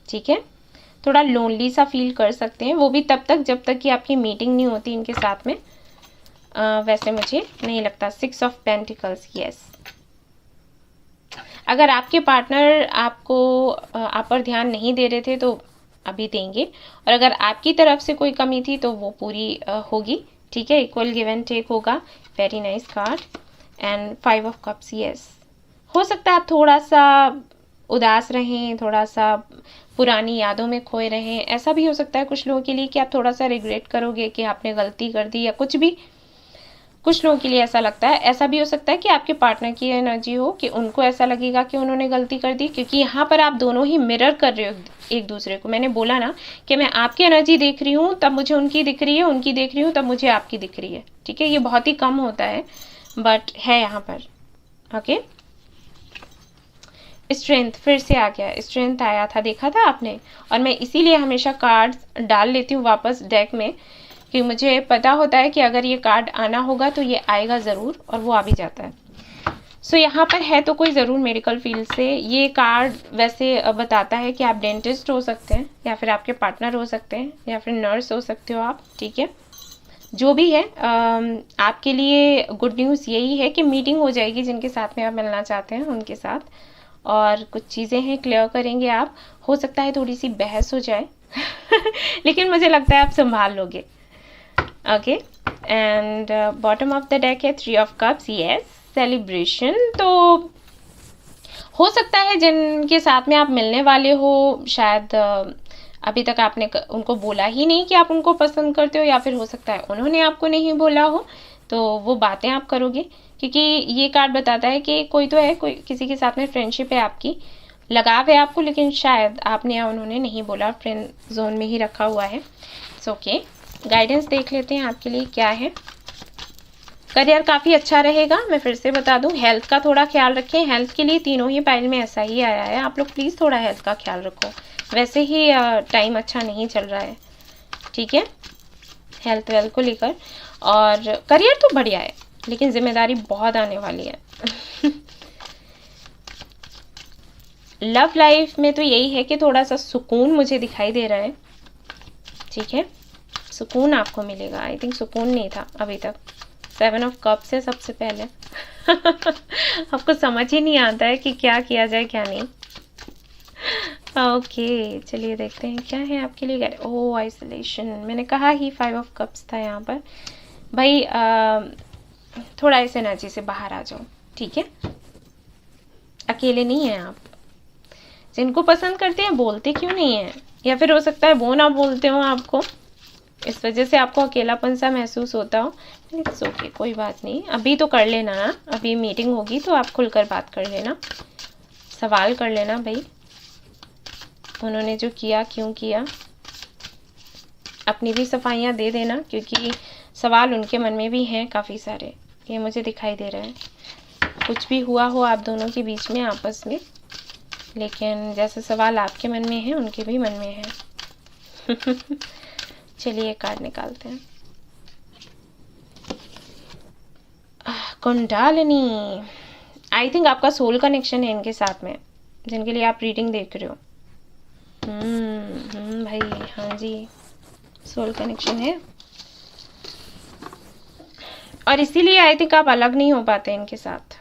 ठीक है, थोड़ा लोनली सा फील कर सकते हैं, वो भी तब तक जब तक कि आपकी मीटिंग नहीं होती इनके साथ में। वैसे मुझे नहीं लगता। 6 ऑफ पेंटिकल्स, यस। अगर आपके पार्टनर आपको आप पर ध्यान नहीं दे रहे थे तो अभी देंगे, और अगर आपकी तरफ से कोई कमी थी तो वो पूरी होगी। ठीक है, इक्वल गिव एंड टेक होगा। Very nice card. And 5 of cups, yes. हो सकता है आप थोड़ा सा उदास रहें, थोड़ा सा पुरानी यादों में खोए रहें। ऐसा भी हो सकता है कुछ लोगों के लिए कि आप थोड़ा सा रिग्रेट करोगे कि आपने गलती कर दी या कुछ भी। कुछ लोगों के लिए ऐसा लगता है। ऐसा भी हो सकता है कि आपके पार्टनर की एनर्जी हो कि उनको ऐसा लगेगा कि उन्होंने गलती कर दी, क्योंकि यहाँ पर आप दोनों ही मिरर कर रहे हो एक दूसरे को। मैंने बोला ना कि मैं आपकी एनर्जी देख रही हूँ तब मुझे उनकी दिख रही है, उनकी देख रही हूँ तब मुझे आपकी दिख रही है। ठीक है, ये बहुत ही कम होता है बट है यहाँ पर। ओके, स्ट्रेंथ फिर से आ गया। स्ट्रेंथ आया था, देखा था आपने। और मैं इसीलिए हमेशा कार्ड्स डाल लेती हूँ वापस डेक में, कि मुझे पता होता है कि अगर ये कार्ड आना होगा तो ये आएगा ज़रूर, और वो आ भी जाता है। सो यहाँ पर है तो कोई ज़रूर मेडिकल फील्ड से। ये कार्ड वैसे बताता है कि आप डेंटिस्ट हो सकते हैं, या फिर आपके पार्टनर हो सकते हैं, या फिर नर्स हो सकते हो आप। ठीक है, जो भी है आपके लिए गुड न्यूज़ यही है कि मीटिंग हो जाएगी जिनके साथ में आप मिलना चाहते हैं उनके साथ, और कुछ चीज़ें हैं क्लियर करेंगे आप। हो सकता है थोड़ी सी बहस हो जाए लेकिन मुझे लगता है आप संभाल लोगे। Okay, and bottom of the deck है 3 ऑफ कप्स, यस। सेलिब्रेशन, तो हो सकता है जिनके साथ में आप मिलने वाले हो शायद अभी तक आपने उनको बोला ही नहीं कि आप उनको पसंद करते हो, या फिर हो सकता है उन्होंने आपको नहीं बोला हो, तो वो बातें आप करोगे। क्योंकि ये कार्ड बताता है कि कोई तो है, कोई किसी के साथ में फ्रेंडशिप है, आपकी लगाव है आपको, लेकिन शायद आपने या उन्होंने नहीं बोला, फ्रेंड जोन में ही रखा हुआ है। सो ओके, गाइडेंस देख लेते हैं आपके लिए क्या है। करियर काफ़ी अच्छा रहेगा, मैं फिर से बता दूं। हेल्थ का थोड़ा ख्याल रखें। हेल्थ के लिए तीनों ही पाइल में ऐसा ही आया है। आप लोग प्लीज़ थोड़ा हेल्थ का ख्याल रखो। वैसे ही टाइम अच्छा नहीं चल रहा है। ठीक है, हेल्थ वेल्थ को लेकर। और करियर तो बढ़िया है, लेकिन जिम्मेदारी बहुत आने वाली है। लव लाइफ में तो यही है कि थोड़ा सा सुकून मुझे दिखाई दे रहा है। ठीक है, सुकून आपको मिलेगा। आई थिंक सुकून नहीं था अभी तक। 7 ऑफ कप्स है सबसे पहले। आपको समझ ही नहीं आता है कि क्या किया जाए क्या नहीं। ओके, चलिए देखते हैं क्या है आपके लिए। ओह, आइसोलेशन, मैंने कहा ही 5 ऑफ कप्स था यहाँ पर। भाई थोड़ा इस एनर्जी से बाहर आ जाओ। ठीक है, अकेले नहीं हैं आप। जिनको पसंद करते हैं बोलते क्यों नहीं है, या फिर हो सकता है वो ना बोलते हो आपको, इस वजह से आपको अकेलापन सा महसूस होता हो। इट्स ओके, कोई बात नहीं। अभी तो कर लेना ना, अभी मीटिंग होगी तो आप खुलकर बात कर लेना, सवाल कर लेना भाई उन्होंने जो किया क्यों किया। अपनी भी सफाइयाँ दे देना, क्योंकि सवाल उनके मन में भी हैं काफ़ी सारे, ये मुझे दिखाई दे रहा है। कुछ भी हुआ हो आप दोनों के बीच में आपस में, लेकिन जैसे सवाल आपके मन में है उनके भी मन में है। चलिए कार्ड निकालते हैं। कुंडलिनी, आई थिंक आपका सोल कनेक्शन है इनके साथ में, जिनके लिए आप रीडिंग देख रहे हो। भाई हाँ जी, सोल कनेक्शन है, और इसीलिए आई थिंक आप अलग नहीं हो पाते इनके साथ।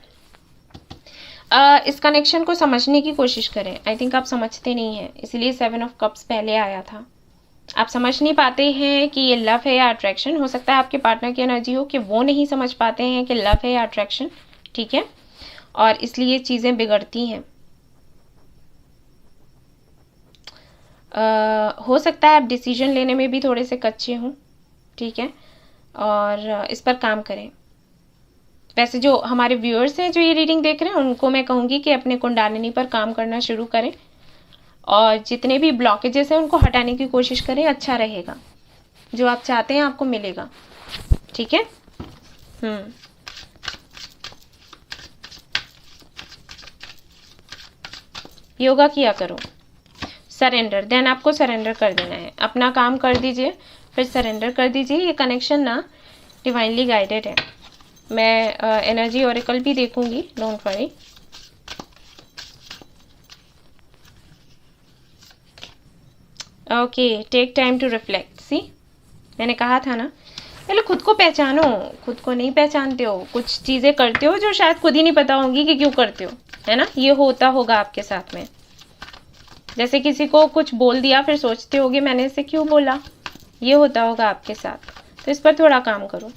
इस कनेक्शन को समझने की कोशिश करें। आई थिंक आप समझते नहीं हैं, इसलिए 7 ऑफ कप्स पहले आया था। आप समझ नहीं पाते हैं कि ये लव है या अट्रैक्शन। हो सकता है आपके पार्टनर की एनर्जी हो कि वो नहीं समझ पाते हैं कि लव है या अट्रैक्शन। ठीक है, और इसलिए चीज़ें बिगड़ती हैं। हो सकता है आप डिसीजन लेने में भी थोड़े से कच्चे हों, ठीक है, और इस पर काम करें। वैसे जो हमारे व्यूअर्स हैं जो ये रीडिंग देख रहे हैं, उनको मैं कहूँगी कि अपने कुंडलिनी पर काम करना शुरू करें और जितने भी ब्लॉकेजेस हैं उनको हटाने की कोशिश करें, अच्छा रहेगा। जो आप चाहते हैं आपको मिलेगा, ठीक है। योगा किया करो, सरेंडर, देन आपको सरेंडर कर देना है, अपना काम कर दीजिए, फिर सरेंडर कर दीजिए। ये कनेक्शन ना डिवाइनली गाइडेड है। मैं एनर्जी ओरेकल भी देखूंगी, don't worry. Okay, take time to reflect. See, मैंने कहा था ना, पहले खुद को पहचानो। खुद को नहीं पहचानते हो, कुछ चीज़ें करते हो जो शायद खुद ही नहीं पता होंगी कि क्यों करते हो, है ना। ये होता होगा आपके साथ में। जैसे किसी को कुछ बोल दिया, फिर सोचते होगे मैंने इसे क्यों बोला, ये होता होगा आपके साथ। तो इस पर थोड़ा काम करो।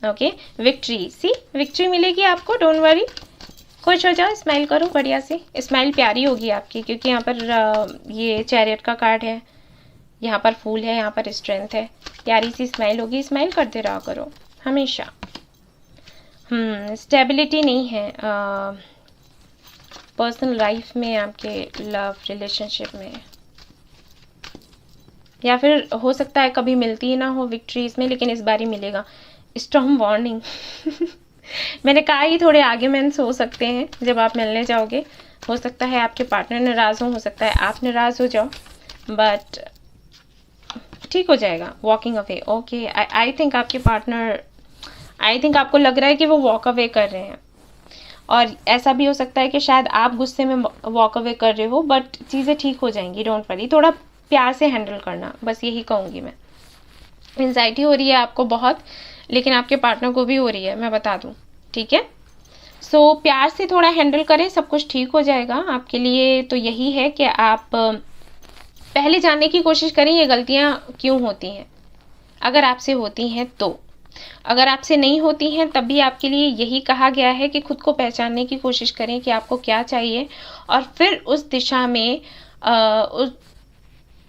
ओके, विक्ट्री, सी, विक्ट्री मिलेगी आपको, डोंट वरी। खुश हो जाओ, स्माइल करो, बढ़िया सी स्माइल प्यारी होगी आपकी, क्योंकि यहाँ पर ये चैरियट का कार्ड है, यहाँ पर फूल है, यहाँ पर स्ट्रेंथ है, प्यारी सी स्माइल होगी। स्माइल करते रहा करो हमेशा। स्टेबिलिटी नहीं है पर्सनल लाइफ में, आपके लव रिलेशनशिप में, या फिर हो सकता है कभी मिलती ही ना हो विक्ट्रीज में, लेकिन इस बार ही मिलेगा। स्ट्रॉन्ग वार्निंग मैंने कहा ही, थोड़े आर्ग्यूमेंट्स हो सकते हैं जब आप मिलने जाओगे। हो सकता है आपके पार्टनर नाराज़ हो सकता है आप नाराज़ हो जाओ, बट ठीक हो जाएगा। Walking away, okay, I think आपके पार्टनर, आई थिंक आपको लग रहा है कि वो वॉक अवे कर रहे हैं, और ऐसा भी हो सकता है कि शायद आप गुस्से में वॉक अवे कर रहे हो, बट चीज़ें ठीक हो जाएंगी, डोंट वरी। थोड़ा प्यार से हैंडल करना, बस यही कहूँगी मैं। एंजाइटी हो रही है आपको बहुत, लेकिन आपके पार्टनर को भी हो रही है, मैं बता दूं, ठीक है। सो प्यार से थोड़ा हैंडल करें, सब कुछ ठीक हो जाएगा आपके लिए। तो यही है कि आप पहले जानने की कोशिश करें ये गलतियां क्यों होती हैं, अगर आपसे होती हैं तो। अगर आपसे नहीं होती हैं तब भी आपके लिए यही कहा गया है कि खुद को पहचानने की कोशिश करें कि आपको क्या चाहिए, और फिर उस दिशा में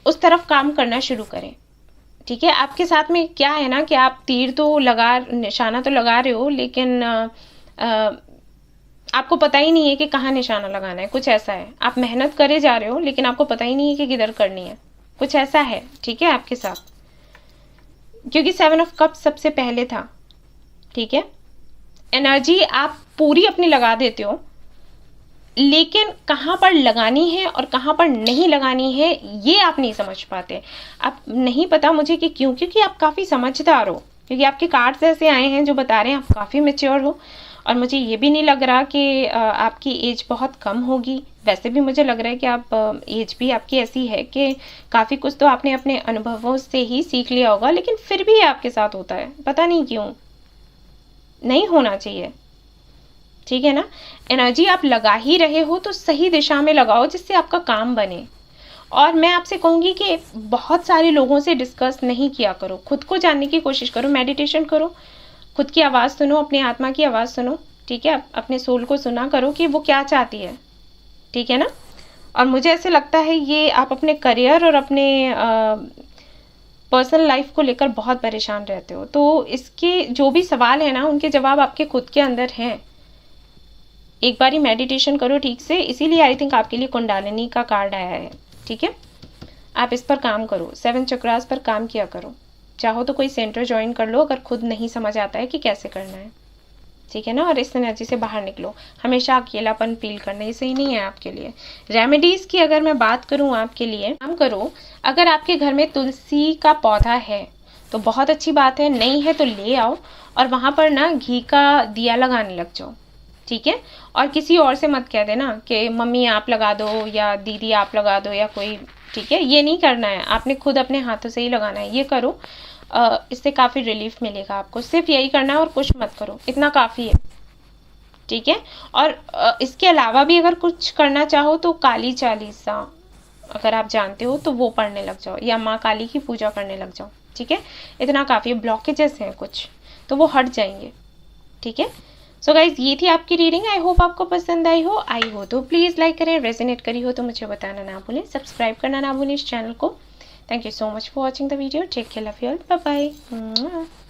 उस तरफ काम करना शुरू करें, ठीक है। आपके साथ में क्या है ना कि आप तीर तो निशाना तो लगा रहे हो, लेकिन आपको पता ही नहीं है कि कहाँ निशाना लगाना है। कुछ ऐसा है, आप मेहनत करे जा रहे हो लेकिन आपको पता ही नहीं है कि किधर करनी है, कुछ ऐसा है, ठीक है, आपके साथ। क्योंकि 7 ऑफ कप्स सबसे पहले था, ठीक है। एनर्जी आप पूरी अपनी लगा देते हो, लेकिन कहाँ पर लगानी है और कहाँ पर नहीं लगानी है ये आप नहीं समझ पाते। आप नहीं पता मुझे कि क्यों, क्योंकि आप काफ़ी समझदार हो, क्योंकि आपके कार्ड्स ऐसे आए हैं जो बता रहे हैं आप काफ़ी मैच्योर हो। और मुझे ये भी नहीं लग रहा कि आपकी एज बहुत कम होगी। वैसे भी मुझे लग रहा है कि आप एज भी आपकी ऐसी है कि काफ़ी कुछ तो आपने अपने अनुभवों से ही सीख लिया होगा, लेकिन फिर भी आपके साथ होता है, पता नहीं क्यों। नहीं होना चाहिए, ठीक है ना। एनर्जी आप लगा ही रहे हो तो सही दिशा में लगाओ, जिससे आपका काम बने। और मैं आपसे कहूँगी कि बहुत सारे लोगों से डिस्कस नहीं किया करो, खुद को जानने की कोशिश करो, मेडिटेशन करो, खुद की आवाज़ सुनो, अपनी आत्मा की आवाज़ सुनो, ठीक है। अपने सोल को सुना करो कि वो क्या चाहती है, ठीक है ना। और मुझे ऐसे लगता है ये आप अपने करियर और अपने पर्सनल लाइफ को लेकर बहुत परेशान रहते हो, तो इसके जो भी सवाल है ना उनके जवाब आपके खुद के अंदर हैं। एक बारी मेडिटेशन करो ठीक से, इसीलिए आई थिंक आपके लिए कुंडलिनी का कार्ड आया है, ठीक है। आप इस पर काम करो, 7 चक्रास पर काम किया करो। चाहो तो कोई सेंटर ज्वाइन कर लो अगर खुद नहीं समझ आता है कि कैसे करना है, ठीक है ना। और इस एनर्जी से बाहर निकलो। हमेशा अकेलापन फील करना ये सही नहीं है आपके लिए। रेमेडीज़ की अगर मैं बात करूँ आपके लिए, काम करो, अगर आपके घर में तुलसी का पौधा है तो बहुत अच्छी बात है, नहीं है तो ले आओ और वहाँ पर ना घी का दिया लगाने लग जाओ, ठीक है। और किसी और से मत कह देना कि मम्मी आप लगा दो या दीदी आप लगा दो या कोई, ठीक है। ये नहीं करना है, आपने खुद अपने हाथों से ही लगाना है। ये करो, इससे काफ़ी रिलीफ मिलेगा आपको। सिर्फ यही करना है और कुछ मत करो, इतना काफ़ी है, ठीक है। और इसके अलावा भी अगर कुछ करना चाहो तो काली चालीसा अगर आप जानते हो तो वो पढ़ने लग जाओ, या माँ काली की पूजा करने लग जाओ, ठीक है। इतना काफ़ी है। ब्लॉकेजेस हैं कुछ तो वो हट जाएंगे, ठीक है। सो गाइज ये थी आपकी रीडिंग। आई होप आपको पसंद आई हो तो प्लीज़ लाइक करें, रेजोनेट करी हो तो मुझे बताना ना भूलें, सब्सक्राइब करना ना भूलें इस चैनल को। Thank you so much for watching the video. Take care, love you all, bye bye.